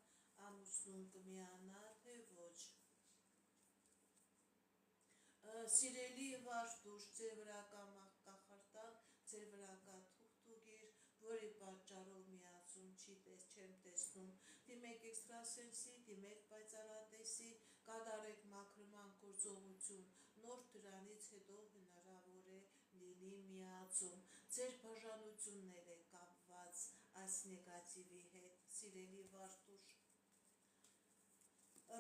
ամուսնուն կմիանա թե ոչ, սիրելի Վարդուշ, ձեր վրա կա մահկախարդան, ձեր վրա կա թուղթուգիր, որի պատճառով միացում չեմ տեսնում, դիմեք էքստրասենսի, դիմեք պայծառատեսի, կատարեք մաքրման գործողություն, նոր դրանից հետո հնարավոր է լինի միացում, ձեր բաժանությունն է կապված այս նեգատիվի հետ, սիրելի Վարդուշ,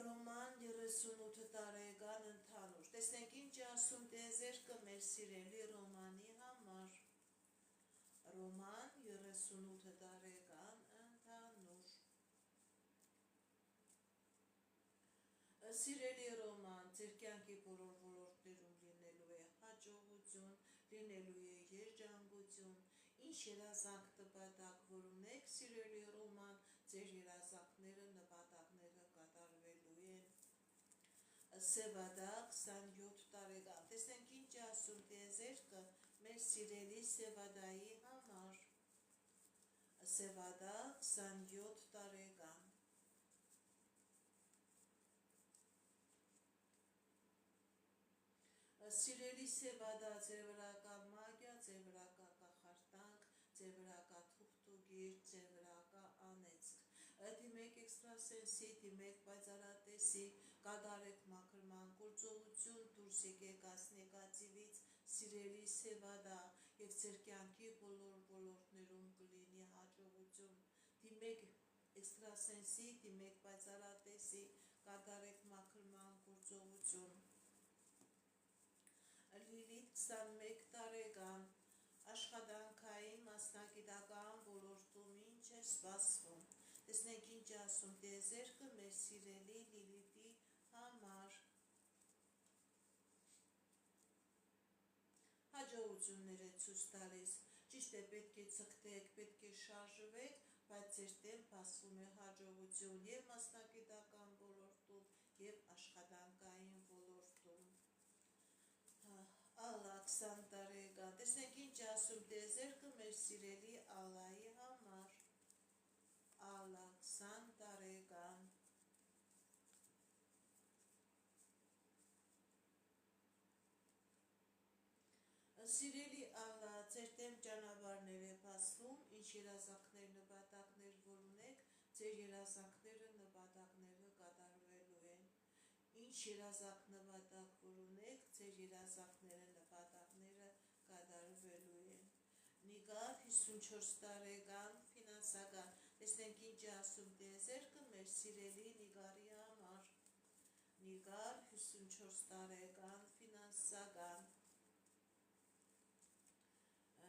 Ռոման 38 տարեկան ընդհանուր, տեսնենք ինչ ասում տիեզերքը մեր սիրելի Ռոմանի համար, Ռոման 38 տարեկան ընդհանուր, սիրելի Ռոման, ձեր կյանքի բոլոր ոլորտներում լինելու է հաջողություն, լինելու է երջանկություն, ինչ երազանք նպատակ որ ունեք, սիրելի Ռոման, ձեր երազանքները նպատակները կատարվելու են, Սևադա 27 տարեկան, տեսնենք ինչ ասում տիեզերքը մեր սիրելի Սևադայի համար, Սևադա 27 տարեկան, Սիրելի Սևադա, ձեր վրա կա մագիա, ձեր վրա կա կախարդանք, ձեր վրա կա թուղթուգիր, ձեր վրա կա անեծք, դիմեք էքստրասենսի, դիմեք պայծառատեսի, կատարեք մաքրման գործողություն, դուրս եկեք այս նեգատիվից, սիրելի Սևադա, եւ ձեր կյանքի բոլոր ոլորտներում կլինի հաջողություն, դիմեք էքստրասենսի, դիմեք պայծառատեսի, կատարեք մաքրման գործողություն, Լիլիթ 21 տարեկան, աշխատանքային մասնագիտական ոլորտում ինչ է սպասվում, տեսնենք ինչ ասում տիեզերքը մեր սիրելի Լիլիթի համար, հաջողություններ է ցույց տալիս, ճիշտ է պետք է ցկտեք, պետք է շարժվեք, բայց ձեր դեմ բացվում է հաջողություն եւ մասնագիտական ոլորտում եւ աշխատանքային ոլորտում, Ալլա 20 տարեկան, տեսնենք ինչ ասում տիեզերքը մեր սիրելի Ալլայի համար, Ալլա 20 տարեկան, Սիրելի Ալլա, ձեր դեմ ճանապարհներ է բացվում, ինչ երազանքներ, նպատակներ որ ունեք, ձեր երազանքները, նպատակները կատարվելու են, ինչ երազանք նպատակ որ ունեք, ձեր երազանքները, նպատակները կատարվելու են, Նիգար 54 տարեկան ֆինանսական, տեսնենք ինչ ասում տիեզերքը մեր սիրելի Նիգարի համար, Նիգար 54 տարեկան ֆինանսական,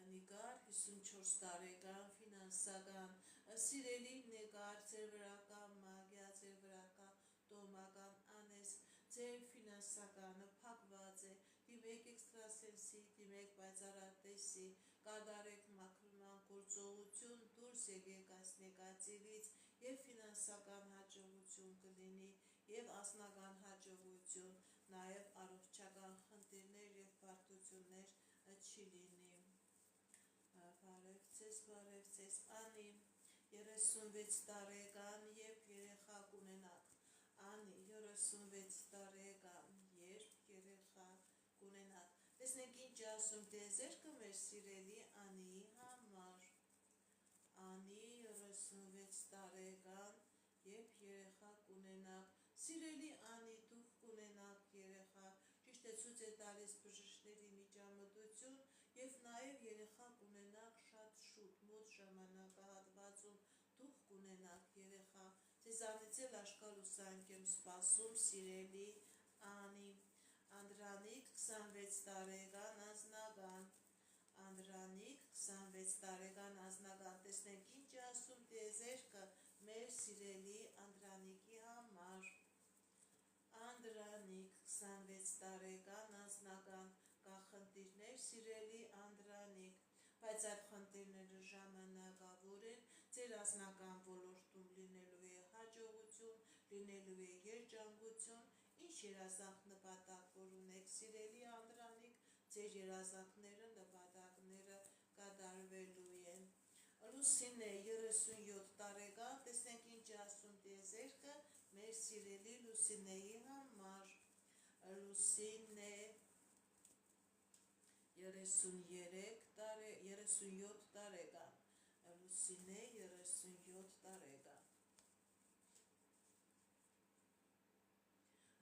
Նիգար 54 տարեկան ֆինանսական, Սիրելի նեկար, ձեր վրա կա մագիա, ձեր վրա կա տոմական անես, ձեր ֆինանսականը փակված է, դիմեք էքստրասենսի, դիմեք պայծառատեսի, կատարեք մաքրման գործողություն, դուրս եկեք այս նեգատիվից եւ ֆինանսական հաջողություն կլինի եւ անձնական հաջողություն, նաեւ առողջական խնդիրներ եւ բարդություններ չի լինի։ Բարև ձեզ, Անի, 36 տարեկան երբ երեխա կունենաք, Անի, 36 տարեկան երբ երեխա կունենաք, տեսնենք ինչ ասում տեզերքը մեր սիրելի Անիի համար, Անի, 36 տարեկան երբ երեխա կունենաք, սիրելի Անի, դուք կունենաք երեխա, ճիշտ է ցույց է տալիս բժիշկների միջամտություն եւ նաեւ երեխա կունենաք շատ շուտ, մոտ ժամանակահատվածում դուք կունենաք երեխա, ձեզանից էլ աշկալուսանք եմ սպասում, սիրելի Անի, Անդրանիկ, 26 տարեկան անձնական, Անդրանիկ, 26 տարեկան անձնական, տեսնենք ինչ ասում տիեզերքը մեր սիրելի Անդրանիկի համար, Անդրանիկ, 26 տարեկան անձնական, կա խնդիրներ սիրելի Անդրանիկ, բայց այդ խնդիրները ժամանակավոր են, ձեր անձնական ոլորտում լինելու է հաջողություն, լինելու է երջանկություն, ինչ երազանք նպատակ որ ունեք սիրելի Անդրանիկ, ձեր երազանքները, նպատակները կատարվելու են։ Լուսինե, 37 տարեկան, տեսնենք ինչ ասում տիեզերքը մեր սիրելի Լուսինեի համար, Լուսինե, 37 տարեկան, Լուսինե, 37 տարեկան,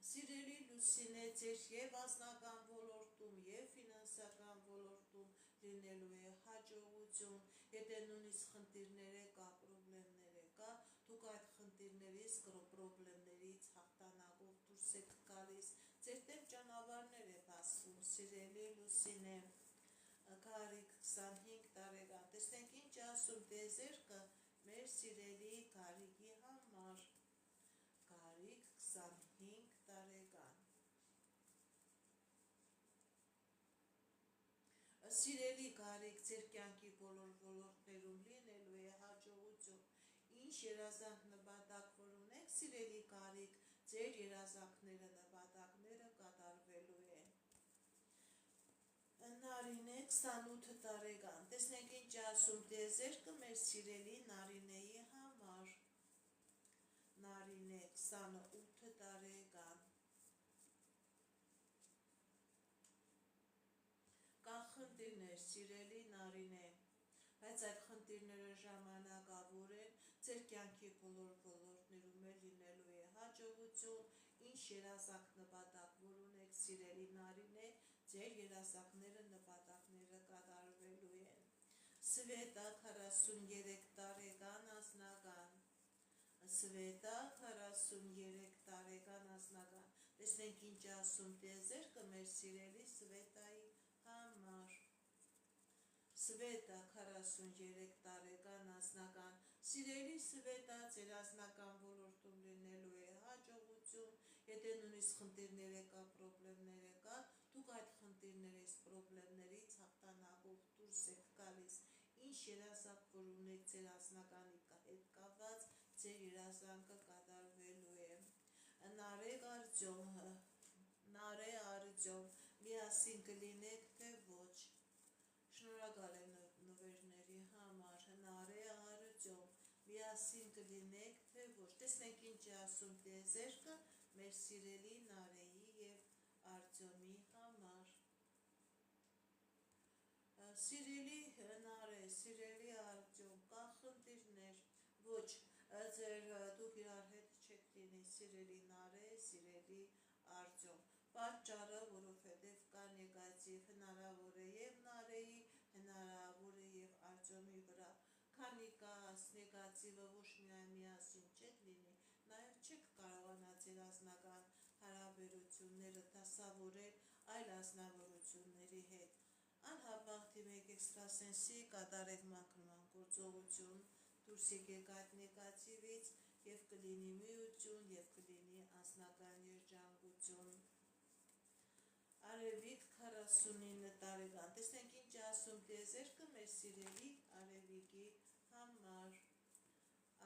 Սիրելի Լուսինե, ձեր եւ անձնական ոլորտում եւ ֆինանսական ոլորտում լինելու է հաջողություն, եթե նույնիսկ խնդիրներ կա, պրոբլեմներ կա, դուք այդ խնդիրներից, պրոբլեմներից հաղթանակով դուրս եք գալիս, ձեր դեմ ճանապարհներ է բացվում, սիրելի Լուսինե, Գարիկ, 25 տարեկան, տեսնենք ինչ ասում տեզերքը մեր սիրելի Գարիկի համար, Գարիկ, 25 տարեկան, Սիրելի Գարիկ, ձեր կյանքի բոլոր ոլորտներում լինելու է հաջողություն, ինչ երազանք նպատակ որ ունեք, սիրելի Գարիկ, ձեր երազանքները, նպատակները կատարվելու են։ Նարինե, 28 տարեկան, տեսնենք ինչ ասում տիեզերքը մեր սիրելի Նարինեի համար, Նարինե, 28 տարեկան, կա խնդիրներ սիրելի Նարինե, բայց այդ խնդիրները ժամանակավոր են, ձեր կյանքի բոլոր ոլորտներում լինելու է հաջողություն, ինչ երազանք նպատակ որ ունեք սիրելի Նարինե, ձեր երազանքները, նպատակները կատարվելու են։ Սվետա, 43 տարեկան անձնական, Սվետա, 43 տարեկան անձնական, տեսնենք ինչ ասում տիեզերքը մեր սիրելի Սվետայի համար, Սվետա, 43 տարեկան անձնական, սիրելի Սվետա, ձեր անձնական ոլորտում լինելու է հաջողություն, եթե նույնիսկ խնդիրներ կա, պրոբլեմներ կա, դուք այդ խնդիրներից, պրոբլեմներից հաղթանակով դուրս եք գալիս, ինչ երազանք որ ունեք ձեր անձնականի հետ կապված, ձեր երազանքը կատարվելու է։ Նարե Արտյոմ, միասին կլինեք թե ոչ, շնորհակալ եմ նվերների համար, Նարե Արտյոմ, միասին կլինեք թե ոչ, տեսնենք ինչ ասում տիեզերքը մեր սիրելի Նարեի եւ Արտյոմի համար, Սիրելի Նարե, սիրելի Արտյոմ, կա խնդիրներ, ոչ, դուք իրար հետ չեք լինի, սիրելի Նարե, սիրելի Արտյոմ, պատճառը, որովհետև կա նեգատիվ, հնարավոր է եւ Նարեի, հնարավոր է եւ Արտյոմի վրա, քանի կա նեգատիվը ոչ միայն միասին չեք լինի, նաեւ չեք կարողանա ձեր անձնական հարաբերությունները դասավորել այլ անձնավորությունների հետ, անհապաղ դիմեք էքստրասենսի, կատարեք մաքրման գործողություն, դուրս եկեք այդ նեգատիվից եւ կլինի միություն եւ կլինի անձնական երջանկություն։ Արևիկ 49 տարեկան, տեսնենք ինչ ասում տիեզերքը մեր սիրելի Արևիկի համար։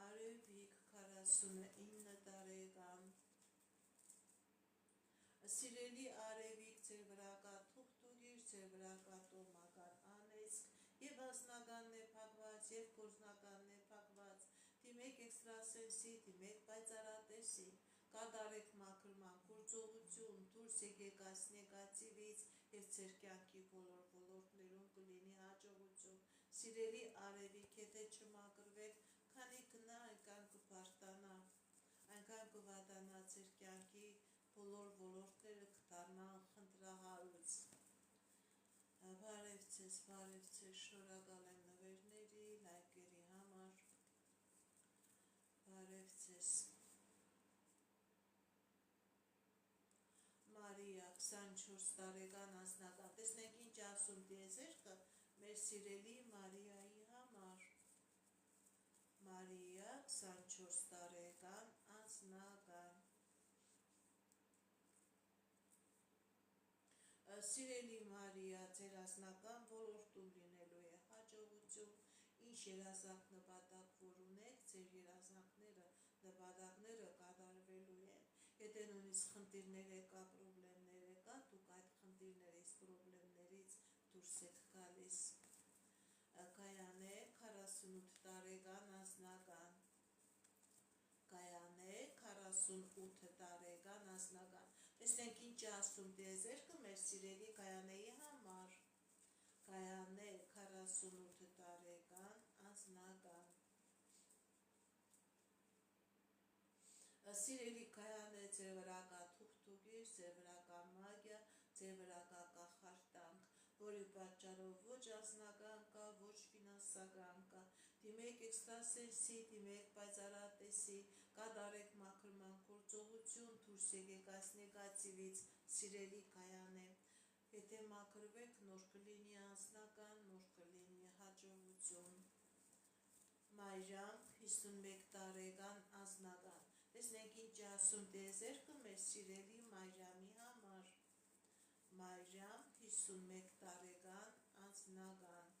Արևիկ 49 տարեկան, սիրելի Արևիկ, ձեր վրա կա թուղթուղիր, ձեր վրա կա տոհմական անեծք եւ անձնականն է փակված եւ գործնականն է փակված, դիմեք էքստրասենսի, դիմեք պայծառատեսի, կատարեք մաքրման գործողություն, դուրս եկեք այս նեգատիվից եւ ձեր կյանքի բոլոր ոլորտներում կլինի հաջողություն։ Սիրելի Արևիկ, եթե չմաքրվեք, քանի կնա այնքան կբարտանա, այնքան կվատանա ձեր կյանքի բոլոր ոլորտները կդառնան խնդրահարույց։ Բարև ձեզ, շնորհակալ եմ նվերների, լայքերի համար, բարև ձեզ։ Մարիա 24 տարեկան անձնական, տեսնենք ինչ ասում տիեզերքը մեր սիրելի Մարիայի համար։ Մարիա 24 տարեկան անձնական, սիրելի Մարիա, ձեր անձնական ոլորտում լինելու է հաջողություն, ինչ երազանք նպատակ որ ունեք, ձեր երազանքները, նպատակները կատարվելու են։ Եթե նույնիսկ խնդիրներ եկա, պրոբլեմներ եկա, դուք այդ խնդիրներից, պրոբլեմներից դուրս եք գալիս։ Գայանե 48 տարեկան անձնական, Գայանե 48 տարեկան անձնական, տեսնենք ինչ ասում տիեզերքը մեր սիրելի Գայանեի համար։ Գայանե 48 տարեկան անձնական, սիրելի Գայանե, ձեր վրա կա թուղթուղիր, ձեր վրա կա մագիա, ձեր վրա կա կախարդանք, որի պատճառով ոչ անձնական կա, ոչ ֆինանսական կա, դիմեք էքստրասենսի, դիմեք պայծառատեսի, կատարեք մաքրման գործողություն, դուրս եկեք այս նեգատիվից, սիրելի Գայանե, եթե մաքրվեք, նոր կլինի անձնական, նոր կլինի հաջողություն։ Մայրամ 51 տարեկան անձնական, տեսնենք ինչ ասում տիեզերքը մեր սիրելի Մայրամի համար։ Մայրամ 51 տարեկան անձնական,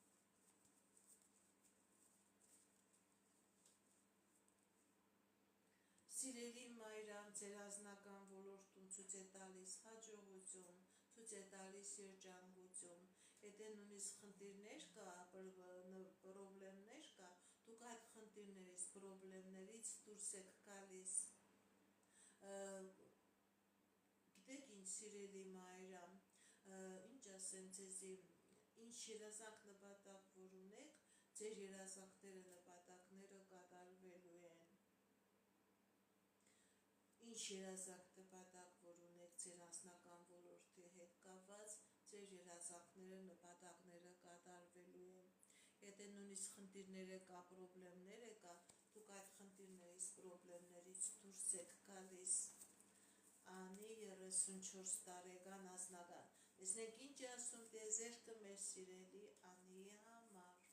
սիրելի Մայրամ, ձեր անձնական ոլորտում ցույց է տալիս հաջողություն, ցույց է տալիս երջանկություն, եթե նույնիսկ խնդիրներ կա, պրոբլեմներ կա, դուք այդ խնդիրներից, պրոբլեմներից դուրս եք գալիս։ Գիտեք ինչ, սիրելի Մայրամ, ինչ ասեմ ձեզի, ինչ երազանք նպատակ որ ունեք, ձեր երազանքները, նպատակները կատարվելու են։ Ինչ երազանք նպատակ որ ունեք ձեր անձնական ոլորտի հետ կապված, ձեր երազանքները, նպատակները կատարվելու են։ Եթե նույնիսկ խնդիրներ կա, պրոբլեմներ կա, դուք այդ խնդիրներից, պրոբլեմներից դուրս եք գալիս։ Անի 34 տարեկան անձնական, տեսնենք ինչ ասում տիեզերքը մեր սիրելի Անիի համար։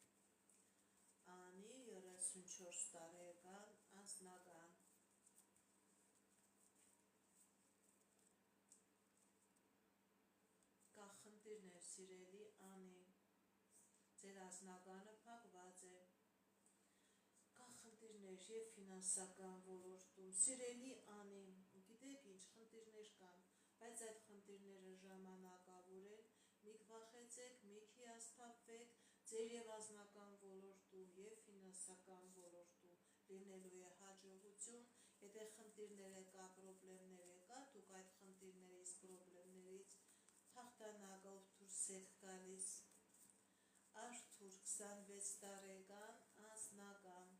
Անի 34 տարեկան անձնական, կա խնդիրներ, սիրելի Անի, ձեր անձնականը փակված է, կա խնդիրներ եւ ֆինանսական ոլորտում, սիրելի Անի, գիտեք ինչ, խնդիրներ կան, բայց այդ խնդիրները ժամանակավոր են, մի վախեցեք, մի հիասթափվեք, ձեր եւ անձնական ոլորտում եւ ֆինանսական ոլորտում լինելու է հաջողություն, եթե խնդիրներ կա, պրոբլեմներ կա, դուք այդ խնդիրներից, պրոբլեմներից հաղթանակով դուրս եք գալիս։ Արթուր 26 տարեկան անձնական,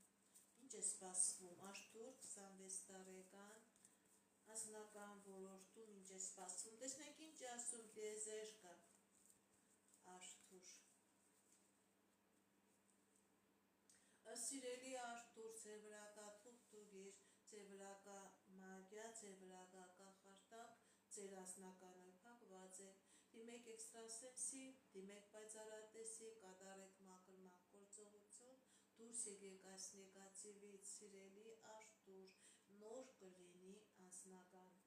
ինչ է սպասվում, Արթուր 26 տարեկան անձնական ոլորտում ինչ է սպասվում, տեսնենք ինչ ասում տիեզերքը, Արթուր։ Սիրելի Արթուր, ձեր վրա կա թուղթուղիր, ձեր վրա կա մագիա, ձեր վրա կա կախարդանք, ձեր անձնականը փակված է, դիմեք էքստրասենսի, դիմեք պայծառատեսի, կատարեք մաքրման գործողություն, դուրս եկեք այս նեգատիվից, սիրելի Արտուր, նոր կլինի անձնական։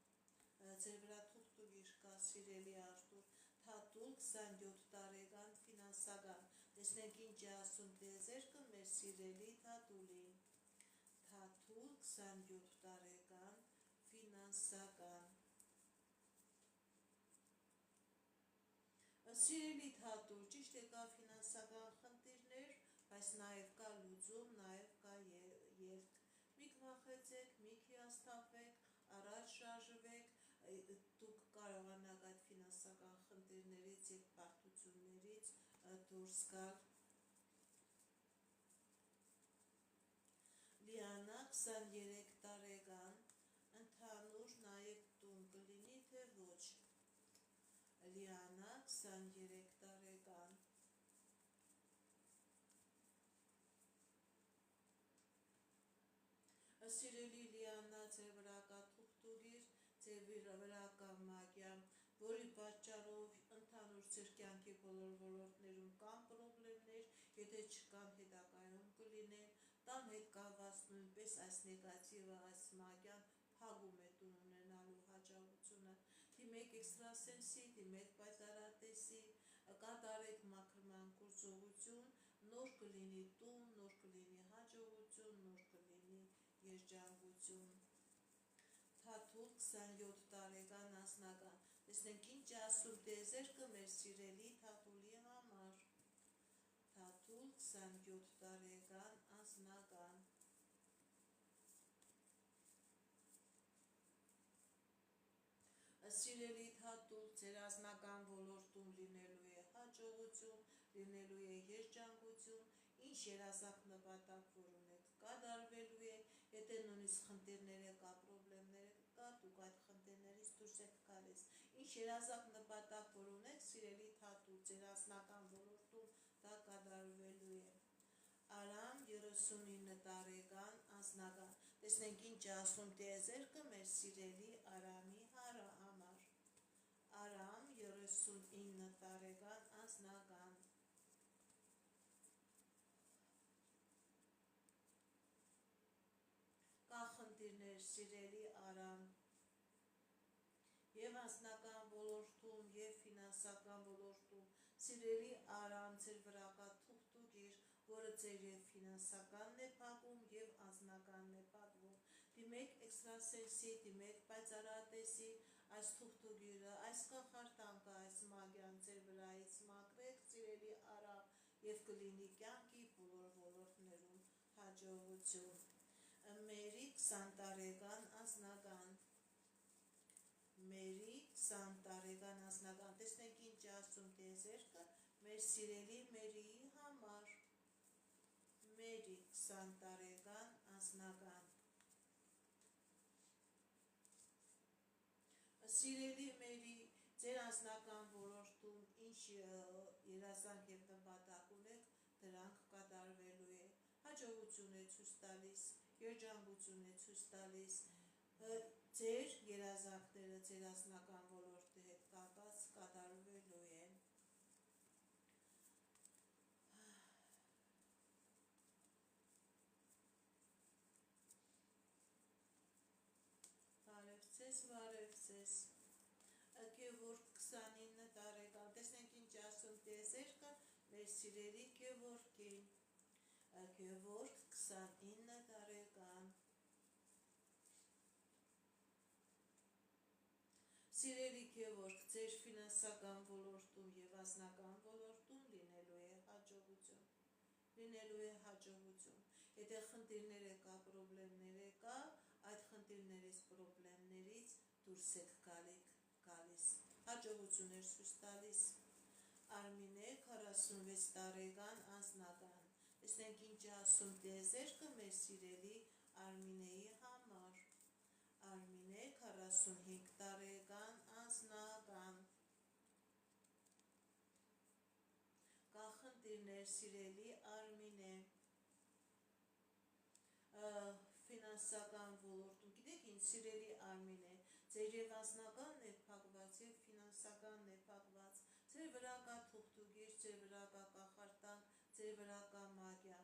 Ձեր վրա թուղթուղիր կա, սիրելի Արտուր, Թաթուլ 27 տարեկան ֆինանսական, տեսնենք ինչ է ասում տիեզերքը մեր սիրելի Թաթուլին, Թաթուլ 27 տարեկան ֆինանսական։ Սիրելի Թաթուլ, ճիշտ է կա ֆինանսական խնդիրներ, բայց նաև կա լուծում, նաև կա ելք։ Մի կվախեցեք, մի հիասթափվեք, առաջ շարժվեք, դուք կարողանաք այդ ֆինանսական խնդիրներից և բարդություններից դուրս գալ։ Լիանա 23 տարեկան, ընդհանուր նաև տուն կլինի, թե ոչ։ Լիանա 23 տարեկան։ Սիրելի Լիանա, ձեր վրա կա թուղթուղիր, ձեր վրա կա մագիա, որի պատճառով ընդհանուր ձեր կյանքի բոլոր ոլորտներում կան պրոբլեմներ, եթե չկան հետագայում կլինեն, տան հետ կապված նույնպես այս նեգատիվը, այս մագիան փակում է տուն ունենալու հաջողությունը, դիմեք էքստրասենսի, դիմեք պայծառատեսի, կատարեք մաքրման գործողություն, նոր կլինի տուն, նոր կլինի հաջողություն, նոր կլինի երջանկություն։ Թաթուլ 27 տարեկան անձնական, տեսնենք ինչ է ասում տիեզերքը մեր սիրելի Թաթուլի համար, Թաթուլ 27 տարեկան անձնական։ Սիրելի Թաթուլ, ձեր անձնական ոլորտում լինելու է հաջողություն, լինելու է երջանկություն, ինչ երազանք նպատակ, որ ունեք, կատարվելու է, եթե նույնիսկ խնդիրներ կա, պրոբլեմներ կա, դուք այդ խնդիրներից դուրս եք գալիս, ինչ երազանք նպատակ, որ ունեք, սիրելի Թաթուլ, ձեր անձնական ոլորտում դա կատարվելու է։ Արամ 39 տարեկան անձնական, տեսնենք ինչ է ասում տիեզերքը մեր սիրելի Արամի համար, Արամ 39 տարեկան անձնական։ Կա խնդիրներ, սիրելի Արամ, և անձնական ոլորտում, և ֆինանսական ոլորտում, սիրելի Արամ, ձեր վրա կա թուղթուղիր, որը ձեր և ֆինանսականն է փակում, և անձնականն է փակվում, դիմեք էքստրասենսի, դիմեք պայծառատեսի, այս թուղթուղիրը, այս կախարդանքը, այս մագիան ձեր վրայից մաքրեք, սիրելի Արամ, և կլինի կյանքի բոլոր ոլորտներում հաջողություն։ Մերի 20 տարեկան անձնական, Մերի 20 տարեկան անձնական, տեսնենք ինչ է ասում տիեզերքը մեր սիրելի Մերիի համար, Մերի 20 տարեկան անձնական։ Սիրելի Մերի, ձեր անձնական ոլորտում ինչ երազանք և նպատակ ունեք, դրանք կատարվելու է, հաջողություն է ցույց տալիս, երջանկություն է ցույց տալիս, ձեր երազանքները ձեր անձնական ոլորտի հետ կապված կատարվելու են։ Բարև ձեզ, Գևորգ 29 տարեկան, տեսնենք ինչ ասում տիեզերքը մեր սիրելի Գևորգին, Գևորգ 29 տարեկան։ Սիրելի Գևորգ, ձեր ֆինանսական ոլորտում և անձնական ոլորտում լինելու է հաջողություն, եթե խնդիրներ կա, պրոբլեմներ կա, այդ խնդիրներից, պրոբլեմներից դուրս եք գալիս, հաջողություն է ցույց տալիս։ Արմինե 46 տարեկան անձնական, տեսնենք ինչ ասում տիեզերքը մեր սիրելի Արմինեի համար, Արմինե 45 տարեկան անձնական։ Կա խնդիրներ, սիրելի Արմինե, ֆինանսական ոլորտում, գիտեք ինչ, սիրելի Արմինե, ձեր և անձնականն է փակված, և ֆինանսականն է փակված, ձեր վրա կա թուղթուղիր, ձեր վրա կա կախարդանք, ձեր վրա կա մագիա,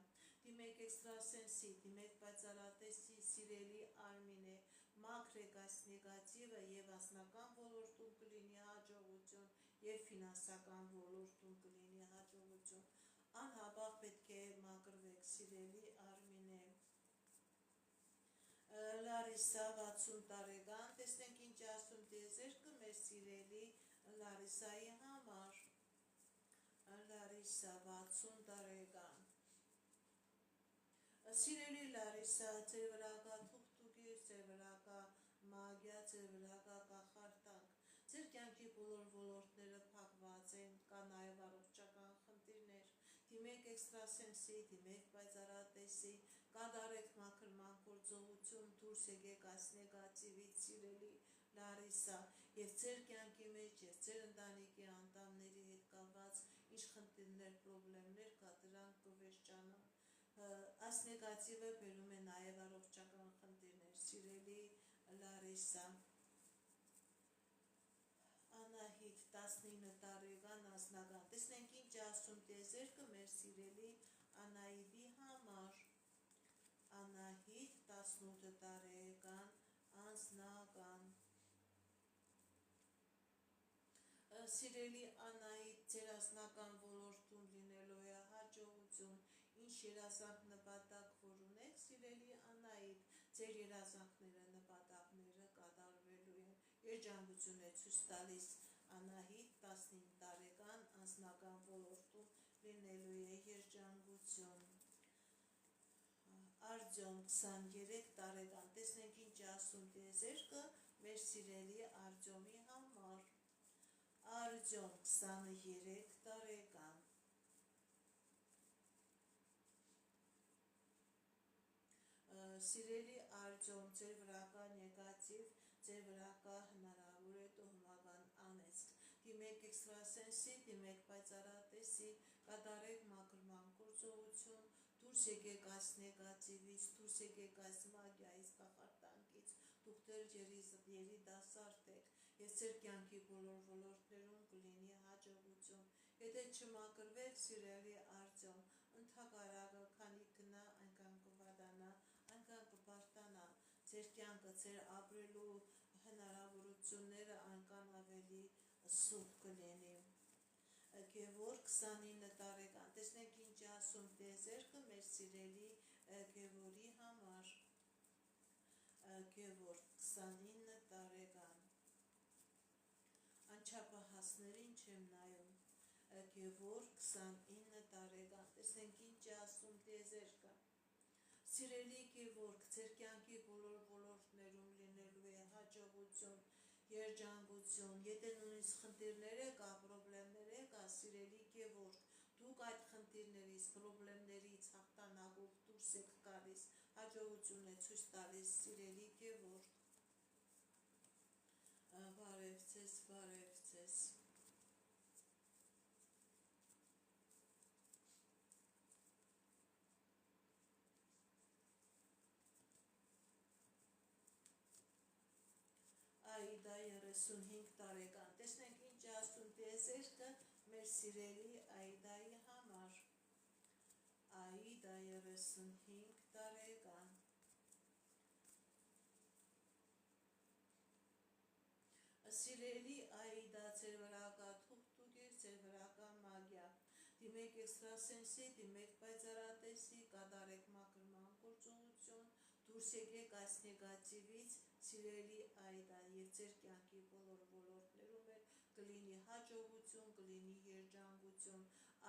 դիմեք էքստրասենսի, դիմեք պայծառատեսի, սիրելի Արմինե, մաքրեք այս նեգատիվը եւ ասնական ոլորտում կլինի հաջողություն եւ ֆինանսական ոլորտում կլինի հաջողություն։ Անհապաղ պետք է մաքրվեք, սիրելի Արմինե։ Լարիսա 60 տարեկան, տեսնենք ինչ ասում տիեզերքը մեր սիրելի Լարիսայի համար։ Լարիսա 60 տարեկան։ Սիրելի Լարիսա, ձեր վրա կա թուղթուկիր, ձեր վրա կա մագիա, ձեր վրա կա կախարդանք, ձեր կյանքի բոլոր ոլորտները փակված են, կա նաև առողջական խնդիրներ, դիմեք էքստրասենսի, դիմեք պայծառատեսի, կատարեք մաքրման գործողություն, դուրս եկեք այս նեգատիվից, սիրելի Լարիսա, եւ ձեր կյանքի մեջ եւ ձեր ընտանիքի անդամների հետ կապված ինչ խնդիրներ, խնդիրներ կա, դրանք կվերջանան։ Այս նեգատիվը բերում է նաև առողջական խնդիրներ, սիրելի Լարիսա։ Անահիտ 19 տարեկան անձնական, տեսնենք ինչ ասում տիեզերքը մեր սիրելի Անահիտի համար։ Անահիտ 18 տարեկան անձնական։ Սիրելի Անահիտ, ձեր անձնական ոլորտում լինելու է հաջողություն, ինչ երազանք նպատակ որ ունեք, սիրելի Անահիտ, ձեր երազանքները, նպատակները կատարվելու են, երջանկություն է ցույց տալիս Անահիտ 15 տարեկան անձնական ոլորտում լինելու է երջանկություն։ Արտյոմ 23 տարեկան, տեսնենք ինչ ասում տիեզերքը մեր սիրելի Արտյոմի համար։ Արտյոմ 23 տարեկան։ Սիրելի Արտյոմ, ձեր վրա կա նեգատիվ, ձեր վրա կա հնարավոր է տոհմական անեծք, դիմեք էքստրասենսի, դիմեք պայծառատեսի, կատարեք մաքրման գործողություն, դուրս եկեք այս նեգատիվից, դուրս եկեք այս մագիայից, կախարդանքից, դուք դեռ երիտասարդ եք, եւ ձեր կյանքի բոլոր ոլորտներում կլինի հաջողություն։ Եթե չմաքրվեք, սիրելի Արտյոմ, ընդհակառակը, քանի գնա, այնքան կվատանա, այնքան կբարտանա, ձեր կյանքը, ձեր ապրելու հնարավորությունները այնքան ավելի սուր կլինի։ Գևորգ 29 տարեկան, տեսնենք ինչ ասում տիեզերքը մեր սիրելի Գևորգի համար։ Գևորգ 29 տարեկան, անչափահասներին չեմ նայում։ Գևորգ 29 տարեկան, տեսնենք ինչ ասում տիեզերքը։ Սիրելի Գևորգ, ձեր կյանքի բոլոր ոլորտներում լինելու է հաջողություն, երջանկություն, եթե նույնիսկ խնդիրներ եկա, պրոբլեմներ եկա, սիրելի Գևորգ, դուք այդ խնդիրներից, պրոբլեմներից հաղթանակով դուրս եք գալիս, հաջողություն է ցույց տալիս, սիրելի Գևորգ։ Բարև ձեզ, բարև ձեզ։ Այդա 35 տարեկան, տեսնենք ինչ ասում տիեզերքը մեր սիրելի Այդայի համար։ Այդա 35 տարեկան։ Սիրելի Այդա, ձեր վրա կա թուղթուկիր, ձեր վրա կա մագիա, դիմեք էքստրասենսի, դիմեք պայծառատեսի, կատարեք մաքրման գործողություն, դուրս եկեք այս նեգատիվից, սիրելի Այդա, եւ ձեր կյանքի բոլոր ոլորտներում կլինի հաջողություն, կլինի երջանկություն,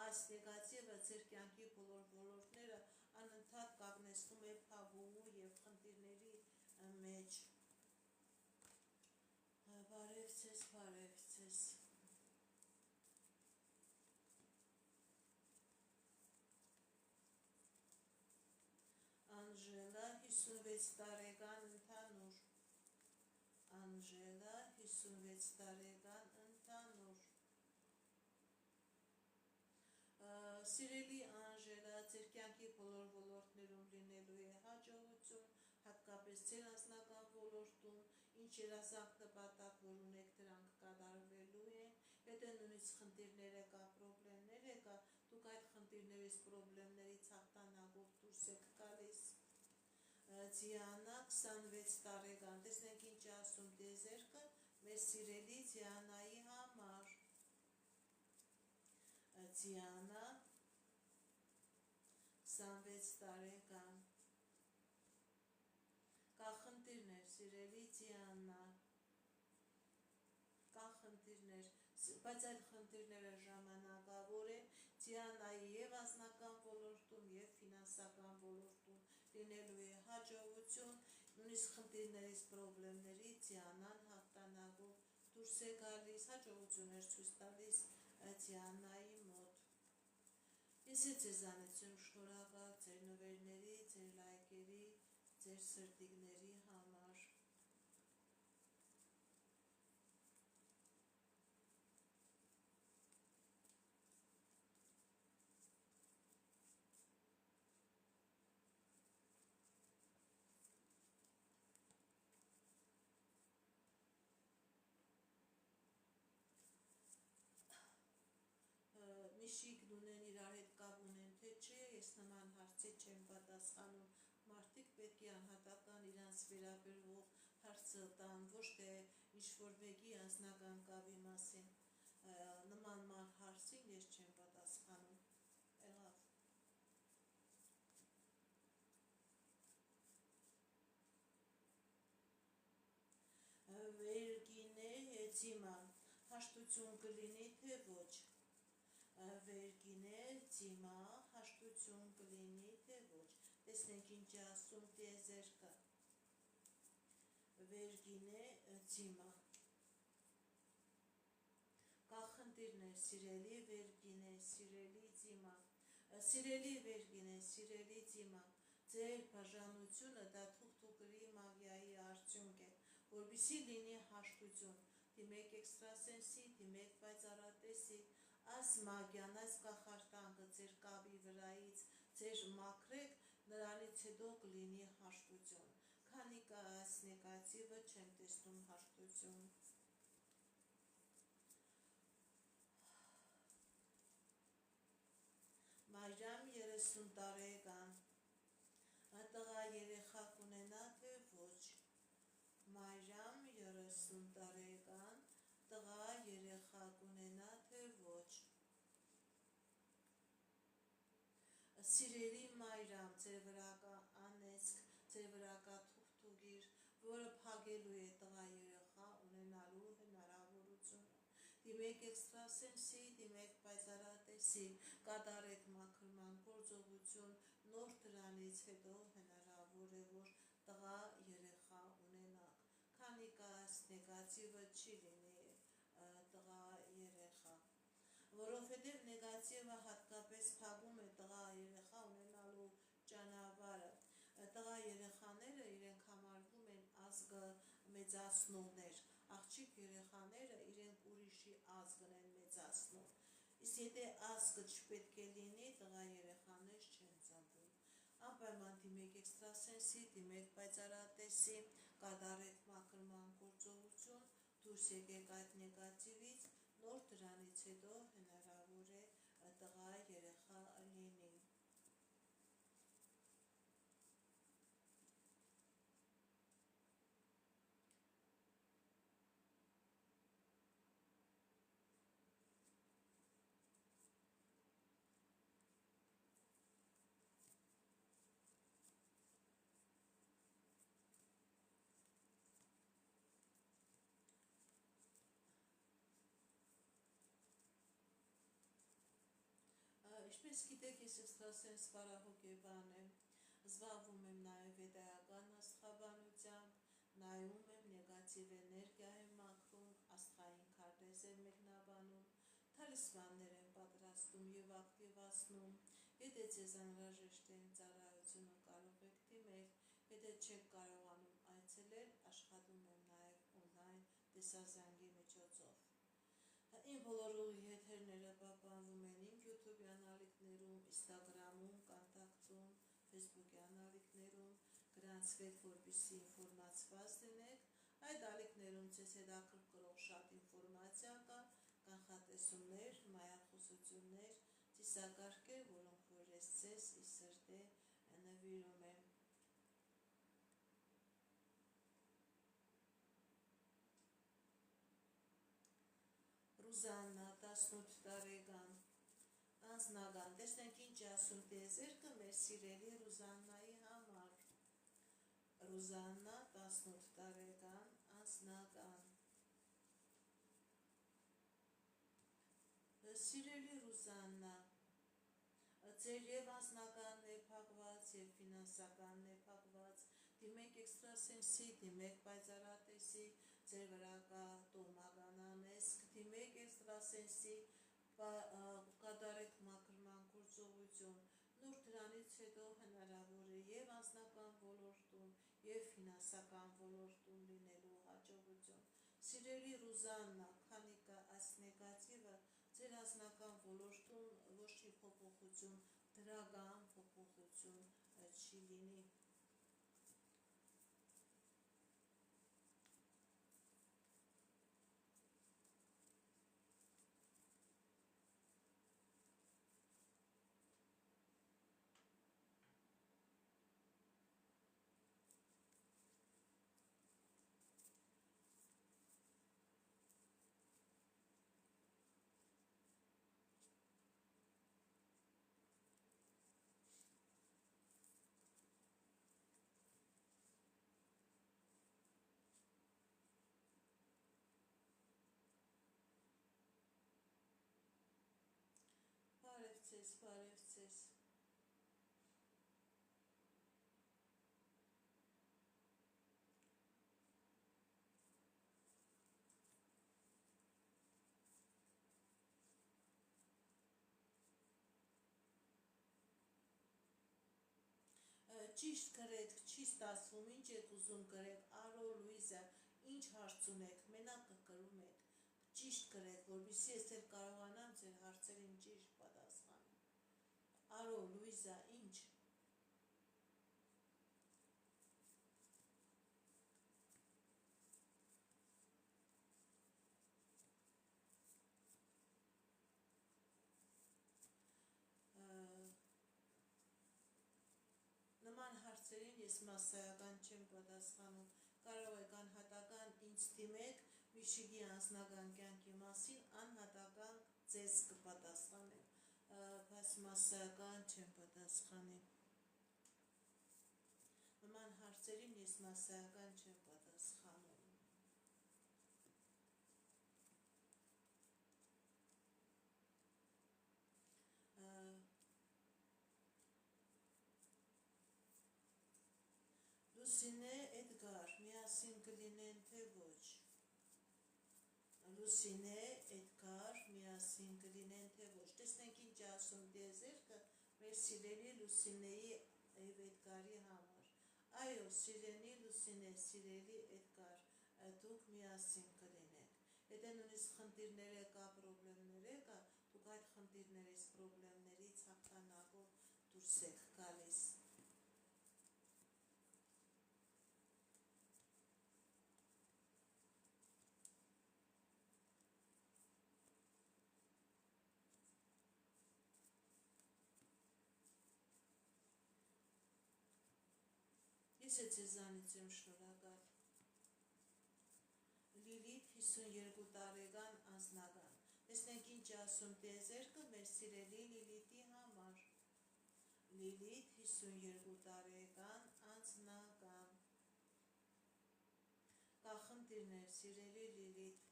այս նեգատիվը ձեր կյանքի բոլոր ոլորտները անընդհատ կանգնեցնում է փակուղու եւ խնդիրների մեջ։ Բարև ձեզ, բարև ձեզ։ Անժելա 56 տարեկան ընդհանուր։ Անժելա 56 տարեկան ընդհանուր։ Սիրելի Անժելա, ձեր կյանքի բոլոր ոլորտներում լինելու է հաջողություն, հատկապես ձեր անձնական ոլորտում, ինչ երազանք նպատակ որ ունեք, դրանք կատարվելու են, եթե նույնիսկ խնդիրներ եկա, պրոբլեմներ եկա, դուք այդ խնդիրներից, պրոբլեմներից հաղթանակով դուրս դուրս եք գալիս։ Դիանա 26 տարեկան, տեսնենք ինչ ասում տիեզերքը մեր սիրելի Դիանայի համար։ Դիանա 26 տարեկան, կա խնդիրներ, սիրելի Դիանա, կա խնդիրներ, բայց այդ խնդիրները ժամանակավոր են, Դիանայի և անձնական ոլորտում, և ֆինանսական ոլորտում լինելու է հաջողություն, նույնիսկ խնդիրներից, պրոբլեմներից Դիանան հաղթանակով դուրս է գալիս, հաջողություններ ցույց տալիս Դիանայի մոտ։ Ես ձեզանից եմ շնորհակալ ձեր նվերների, ձեր լայքերի, ձեր սրտիկների համար։ Միշիկն ունեն իրար հետ կապ ունեն, թե չէ, ես նման հարցի չեմ պատասխանում, մարդիկ պետք է անհատական իրանց վերաբերվող հարցը տան, ոչ թե ինչ-որ մեկի անձնական կապի մասին, նման հարցին ես չեմ պատասխանում, եղավ։ Վերգինե Դիմա, հաշտություն կլինի, թե ոչ։ Վերգինե Դիմա, հաշտություն կլինի, թե ոչ։ Տեսնենք ինչ է ասում տիեզերքը։ Վերգինե Դիմա, կա խնդիրներ, սիրելի Վերգինե, սիրելի Դիմա, սիրելի Վերգինե, սիրելի Դիմա, ձեր բաժանությունը դա թուղթուկրի մագիայի արդյունք է, որպեսզի լինի հաշտություն, դիմեք էքստրասենսի, դիմեք պայծառատեսի, այս մագիան, այս կախարդանքը ձեր կապի վրայից ձեր մաքրեք, նրանից հետո կլինի հաշտություն, քանի կա այս նեգատիվը չեմ տեսնում հաշտություն։ Մարիամ 30 տարեկան, տղա երեխա կունենա, թե ոչ։ Մարիամ 30 տարեկան, տղա երեխա կունենա, թե ոչ։ Սիրելի Մարիամ, ձեր վրա կա անեծք, ձեր վրա կա թուղթուկիր, որը փակելու է տղա երեխա ունենալու հնարավորությունը։ Դիմեք էքստրասենսի, դիմեք պայծառատեսի, կատարեք մաքրման գործողություն, նոր դրանից հետո հնարավոր է, որ տղա երեխա ունենաք, քանի կա այս նեգատիվը չի լինի տղա երեխա, որովհետև նեգատիվը հատկապես փակում է տղա երեխա ունենալու ճանապարհը, տղա երեխաները իրենք համարվում են ազգը մեծացնողներ, աղջիկ երեխաները իրենք ուրիշի ազգն են մեծացնում, իսկ եթե ազգը չպետք է լինի, տղա երեխաներ չեն ծնվում, անպայման դիմեք էքստրասենսի, դիմեք պայծառատեսի, կատարեք մաքրման գործողություն, դուրս եկեք այդ նեգատիվից, նոր դրանից հետո հնարավոր է տղա երեխա լինի։ Ինչպես գիտեք, ես էքստրասենս պարահոգեբան եմ, զբաղվում եմ նաև վեդայական աստղաբանությամբ, նայում եմ նեգատիվ էներգիա եմ մաքրում, աստղային քարտեզ եմ մեկնաբանում, թալիսմաններ եմ պատրաստում և ակտիվացնում, եթե ձեզ անհրաժեշտ է իմ ծառայությունը կարող եք դիմել, եթե չեք կարողանում այցելել, աշխատում եմ նաև օնլայն տեսազանգի միջոցով։ Իմ բոլոր եթերները պահպանվում են իմ YouTube-յան ալիքներում, Instagram-ում, Կոնտակտում, Facebook-յան ալիքներում, գրանցվեք, որպեսզի ինֆորմացված լինեք, այդ ալիքներում ձեզ հետաքրքրող շատ ինֆորմացիա կա, կանխատեսումներ, մայախոսություններ, ծիսակարգեր, որոնք որ ես ձեզ ի սրտե նվիրում եմ։ Ռուզաննա 18 տարեկան անձնական, տեսնենք ինչ ասում տիեզերքը մեր սիրելի Ռուզաննայի համար։ Ռուզաննա 18 տարեկան անձնական։ Սիրելի Ռուզաննա, ձեր և անձնականն է փակված, և ֆինանսականն է փակված, դիմեք էքստրասենսի, դիմեք պայծառատեսի, ձեր վրա կա տոհմական անեծք, դիմեք էքստրասենսի, կատարեք մաքրման գործողություն, նոր դրանից հետո հնարավոր է և անձնական ոլորտում, և ֆինանսական ոլորտում լինելու հաջողություն։ Սիրելի Ռուզաննա, քանի կա այս նեգատիվը, ձեր անձնական ոլորտում ոչ մի փոփոխություն, դրական փոփոխություն չի լինի։ Բարև ձեզ, բարև ձեզ։ Ճիշտ գրեք, չի ստացվում, ինչ եք ուզում գրեք, Արո Լուիզա, ինչ հարց ունեք, մենակ գրում եք, ճիշտ գրեք, որպեսզի ես էլ կարողանամ ձեր հարցերին ճիշտ պատասխանել։ Արո Լուիզա, ինչ։ Նման հարցերին ես մասսայական չեմ պատասխանում, կարող եք անհատական ինձ դիմեք, Միշիգի անձնական կյանքի մասին անհատական ձեզ կպատասխանեմ, բայց մասսայական չեմ պատասխանի։ Նման հարցերին ես մասսայական չեմ պատասխանում։ Լուսինե Էդգար, միասին կլինեն թե ոչ։ Լուսինե Էդգար, միասին կլինեն թե ոչ։ Տեսնենք ինչ ասում տիեզերքը մեր սիրելի Լուսինեի և Էդգարի համար։ Այո, սիրելի Լուսինե, սիրելի Էդգար, դուք միասին կլինեք։ Եթե նույնիսկ խնդիրներ եկա, պրոբլեմներ եկա, դուք այդ խնդիրներից, պրոբլեմներից հաղթանակով դուրս եք գալիս։ Ես է ձեզանից եմ շնորհակալ։ Լիլիթ 52 տարեկան անձնական։ Տեսնենք ինչ ասում տիեզերքը մեր սիրելի Լիլիթի համար։ Լիլիթ 52 տարեկան անձնական։ Կա խնդիրներ, սիրելի Լիլիթ։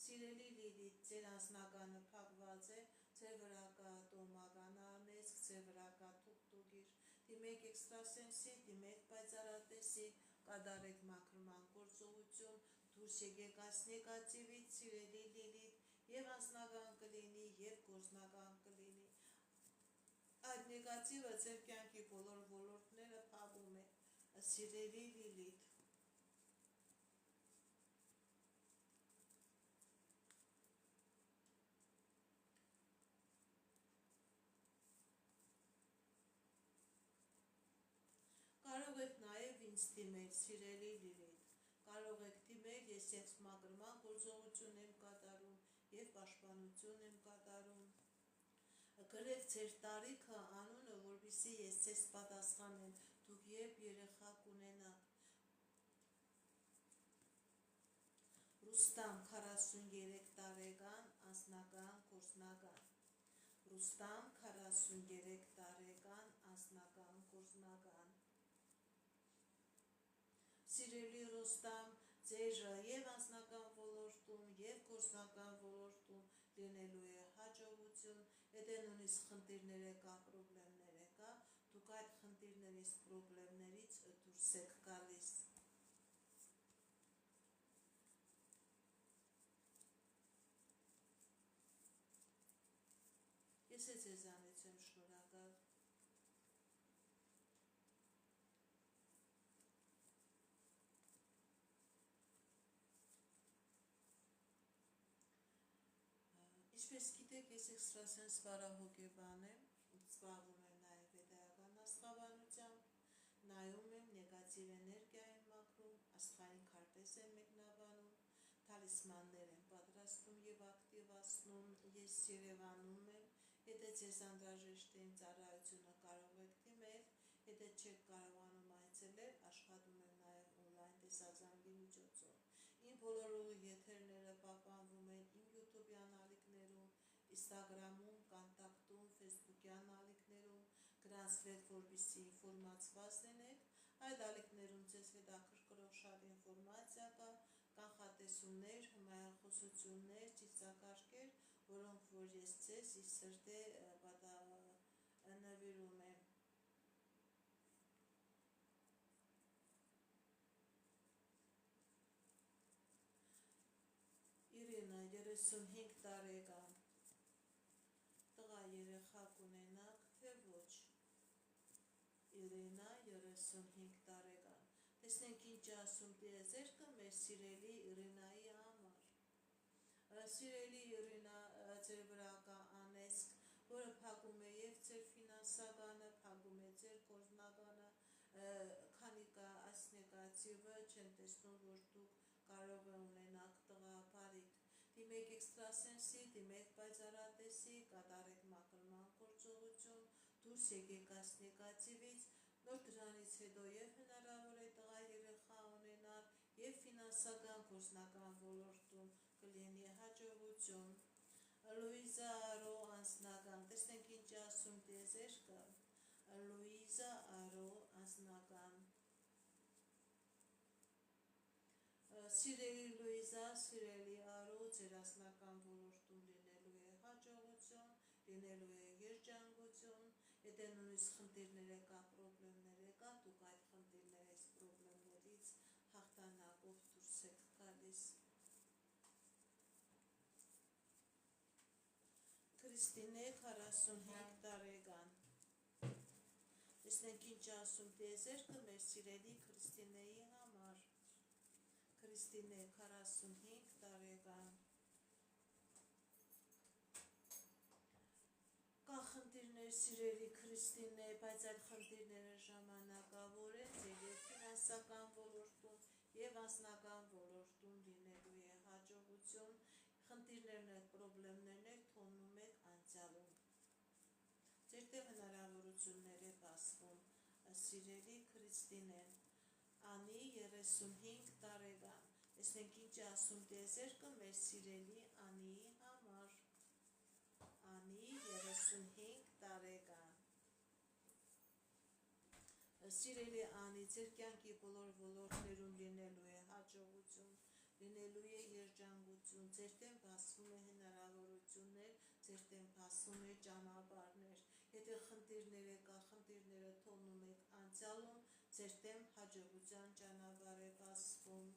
Սիրելի Լիլիթ, ձեր անձնականը փակված է, ձեր վրա կա տոհմական անեծք, ձեր վրա կա թուղթուգիր, դիմեք էքստրասենսի, դիմեք պայծառատեսի, կատարեք մաքրման գործողություն, դուրս եկեք այս նեգատիվից, սիրելի Լիլիթ, և անձնական կլինի, և գործնական կլինի։ Այդ նեգատիվը ձեր կյանքի բոլոր ոլորտները փակում է, սիրելի Լիլիթ։ Կարող եք նաև ինձ դիմել, սիրելի Լիլիթ, կարող եք դիմել, ես և մաքրման գործողություն եմ կատարում, և պաշտպանություն եմ կատարում։ Գրեք ձեր տարիքը, անունը, որպեսզի ես ձեզ պատասխանեմ, դուք երբ երեխա կունենաք։ Ռուստամ 43 տարեկան, անձնական գործնական։ Ռուստամ 43 տարեկան, անձնական գործնական։ Սիրելի Ռուստամ, ձեր եւ անձնական ոլորտում, եւ գործնական ոլորտում լինելու է հաջողություն, եթե նույնիսկ խնդիրներ կա, պրոբլեմներ կա, դուք այդ խնդիրներից, պրոբլեմներից դուրս եք գալիս։ Ես ձեզանից եմ շնորհակալ։ Ինչպես գիտեք, ես էքստրասենս բարահոգեբան եմ, զբաղվում եմ նաև վեդայական աստղաբանությամբ, նայում եմ նեգատիվ էներգիա եմ մաքրում, աստղային քարտեզ եմ մեկնաբանում, թալիսմաններ եմ պատրաստում եւ ակտիվացնում, ես Երևանում եմ, եթե ձեզ անհրաժեշտ է իմ ծառայությունը կարող եք դիմել, եթե չեք կարողանում այցելել, աշխատում եմ նաև օնլայն տեսազանգի միջոցով։ Իմ բոլոր եթերները պահպանվում են իմ YouTube-յան ալիքներում, Instagram-ում, Կոնտակտում, Facebook-յան ալիքներում, գրանցվեք, որպեսզի ինֆորմացված լինեք, այդ ալիքներում ձեզ հետաքրքրող շատ ինֆորմացիա կա, կանխատեսումներ, հմայախոսություններ, ծիծակարգեր, որոնք որ ես ձեզ ի սրտե նվիրում եմ։ Իրինա 35 տարեկան, տղա երեխա կունենաք, թե ոչ։ Իրինա 35 տարեկան, տեսնենք ինչ ասում տիեզերքը մեր սիրելի Իրինայի համար։ Սիրելի Իրինա, ձեր վրա կա անեծք, որը փակում է եւ ձեր ֆինանսականը, փակում է ձեր գործնականը, քանի կա այս նեգատիվը, չեմ տեսնում, որ դուք կարող է ունենաք տղապարիկ։ Դիմեք էքստրասենսի, դիմեք պայծառատեսի, կատարեք մաքրման գործողություն, դուրս եկեք այս նեգատիվից, նոր դրանից հետո եւ հնարավոր է տղա երեխա ունենալ եւ ֆինանսական գործնական ոլորտում կլինի հաջողություն։ Լուիզա Արո անձնական, տեսնենք ինչ ասում տիեզերքը, Լուիզա Արո անձնական։ Սիրելի Լուիզա, սիրելի Արո, ձեր անձնական ոլորտում լինելու է հաջողություն, լինելու է երջանկություն, եթե նույնիսկ խնդիրներ կա, պրոբլեմներ կա, դուք այդ խնդիրներից, պրոբլեմներից հաղթանակով դուրս եք գալիս։ Քրիստինե 45 տարեկան, տեսնենք ինչ ասում տիեզերքը մեր սիրելի Քրիստինեի համար։ Քրիստինե 45 տարեկան, կա խնդիրներ սիրելի Քրիստինե, բայց այդ խնդիրները ժամանակավոր են, ձեր եւ ֆինանսական ոլորտում եւ անձնական ոլորտում լինելու է հաջողություն, խնդիրներն եք, պրոբլեմներն եք թողնում եք անցյալում։ Ձեր տեղ հնարավորություններ է բացվում, սիրելի Քրիստինեն։ Անի 35 տարեկան, տեսնենք ինչ ասում տիեզերքը մեր սիրելի Անիի համար։ Անի 35 տարեկան, սիրելի Անի, ձեր կյանքի բոլոր ոլորտներում լինելու է հաջողություն, լինելու է երջանկություն, ձեր դեմ բացվում է հնարավորություններ, ձեր դեմ բացվում է ճանապարհներ, եթե խնդիրներ կա, խնդիրները թողնում եք անցյալում, ձեր դեմ հաջողության ճանապարհ է բացվում։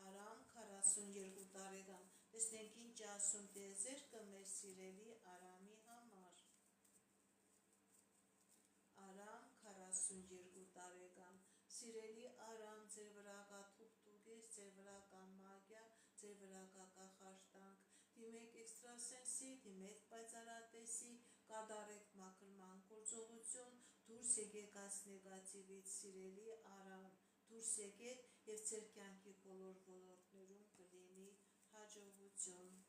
Արամ 42 տարեկան, տեսնենք ինչ ասում տիեզերքը մեր սիրելի Արամի համար։ Արամ 42 տարեկան, սիրելի Արամ, ձեր վրա կա թուղթուկես, ձեր վրա կա մագիա, ձեր վրա կա կախարդանք, դիմեք էքստրասենսի, դիմեք պայծառատեսի, կատարեք մաքրման գործողություն, դուրս եկեք այս նեգատիվից, սիրելի Արամ, դուրս եկեք եւ ձեր կյանքի բոլոր ոլորտներում կլինի հաջողություն։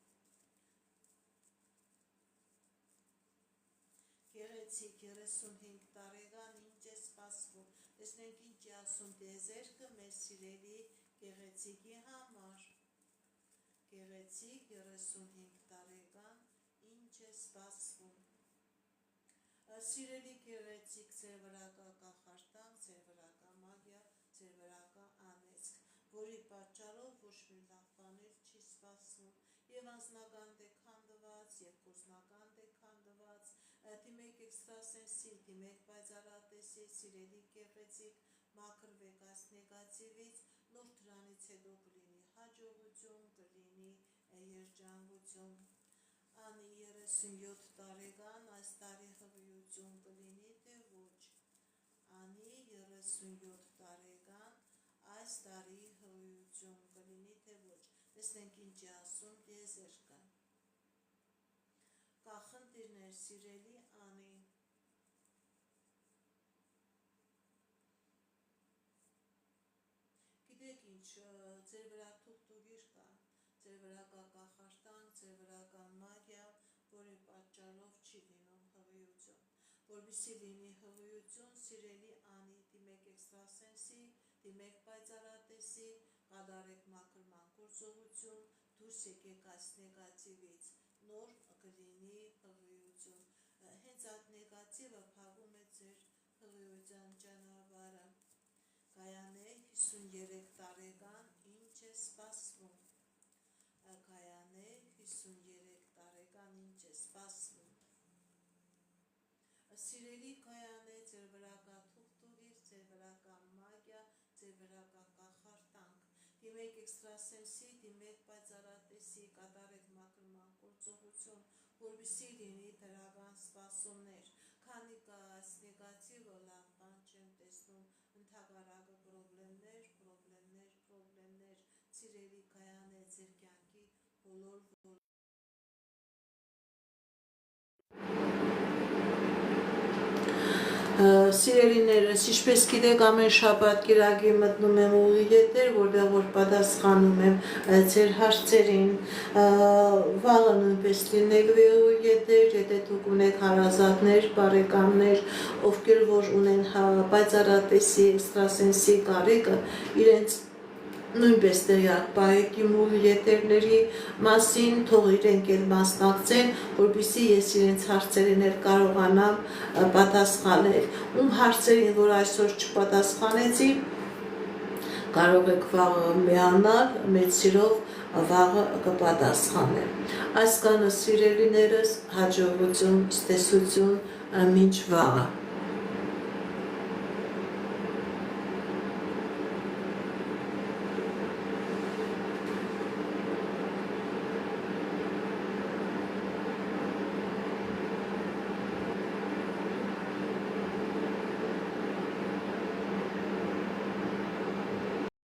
Գեղեցիկ 35 տարեկան ինչ է սպասվում։ Տեսնենք ինչ է ասում տիեզերքը մեր սիրելի գեղեցիկի համար։ Գեղեցիկ 35 տարեկան ինչ է սպասվում։ Սիրելի գեղեցիկ, ձեր վրա կա կախարդանք, ձեր վրա կա մագիա, ձեր վրա կա անեծք, որի պատճառով ոչ մի լավ բաներ չի սպասվում, եւ անձնական դեք հանդված, եւ գործնական դեք հանդված, դիմեք էքստրասենսի, դիմեք պայծառատեսի, սիրելի գեղեցիկ, մաքրվեք այս նեգատիվից, նոր դրանից հետո կլինի հաջողություն, կլինի երջանկություն։ Անի 37 տարեկան այս տարի հղիություն կլինի, թե ոչ։ Անի 37 տարեկան այս տարի հղիություն կլինի, թե ոչ։ Տեսնենք ինչ է ասում տիեզերքը։ Կա խնդիրներ, սիրելի Անի։ Գիտեք ինչ, ձեր վրա թուղթուգիր կա, ձեր վրա կա կախարդանք, ձեր վրա կա մագիա, որի պատճառով չի լինում հղիություն։ Որպեսզի լինի հղիություն, սիրելի Անի, դիմեք էքստրասենսի, դիմեք պայծառատեսի, կատարեք մաքրման գործողություն, դուրս եկեք այս նեգատիվից, նոր կլինի հղիություն։ Հենց այդ նեգատիվը փակում է ձեր հղիության ճանապարհը։ Գայանե 53 տարեկան ինչ է սպասվում։ Գայանե 53 տարեկան ինչ է սպասվում։ Սիրելի Գայանե, ձեր վրա կա թուղթուգիր, ձեր վրա կա մագիա, ձեր վրա կա կախարդանք։ Դիմեք էքստրասենսի, դիմեք պայծառատեսի, կատարեք մաքրման գործողություն, որպեսզի լինի դրական սպասումներ։ Քանի կա այս նեգատիվը, լավ բան չեմ տեսնում, ընդհակառակը պրոբլեմներ, սիրելի Գայանե, ձեր կյանքի բոլոր Սիրելիներս, ինչպես գիտեք, ամեն շաբաթ կիրակի մտնում եմ ուղիղ եթեր, որտեղ որ պատասխանում եմ ձեր հարցերին։ Վաղը նույնպես լինելու է ուղիղ եթեր, եթե դուք ունեք հարազատներ, բարեկամներ, ովքեր որ ունեն պայծառատեսի, էքստրասենսի կարիքը, իրենց նույնպես տեղյակ պահեք իմ ուղիղ եթերների մասին, թող իրենք էլ մասնակցեն, որպեսզի ես իրենց հարցերին էլ կարողանամ պատասխանել։ Ում հարցերին, որ այսօր չպատասխանեցի, կարող եք վաղը միանալ, մեծ սիրով վաղը կպատասխանեմ։ Այսքանը սիրելիներս, հաջողություն, ցտեսություն, մինչ վաղը։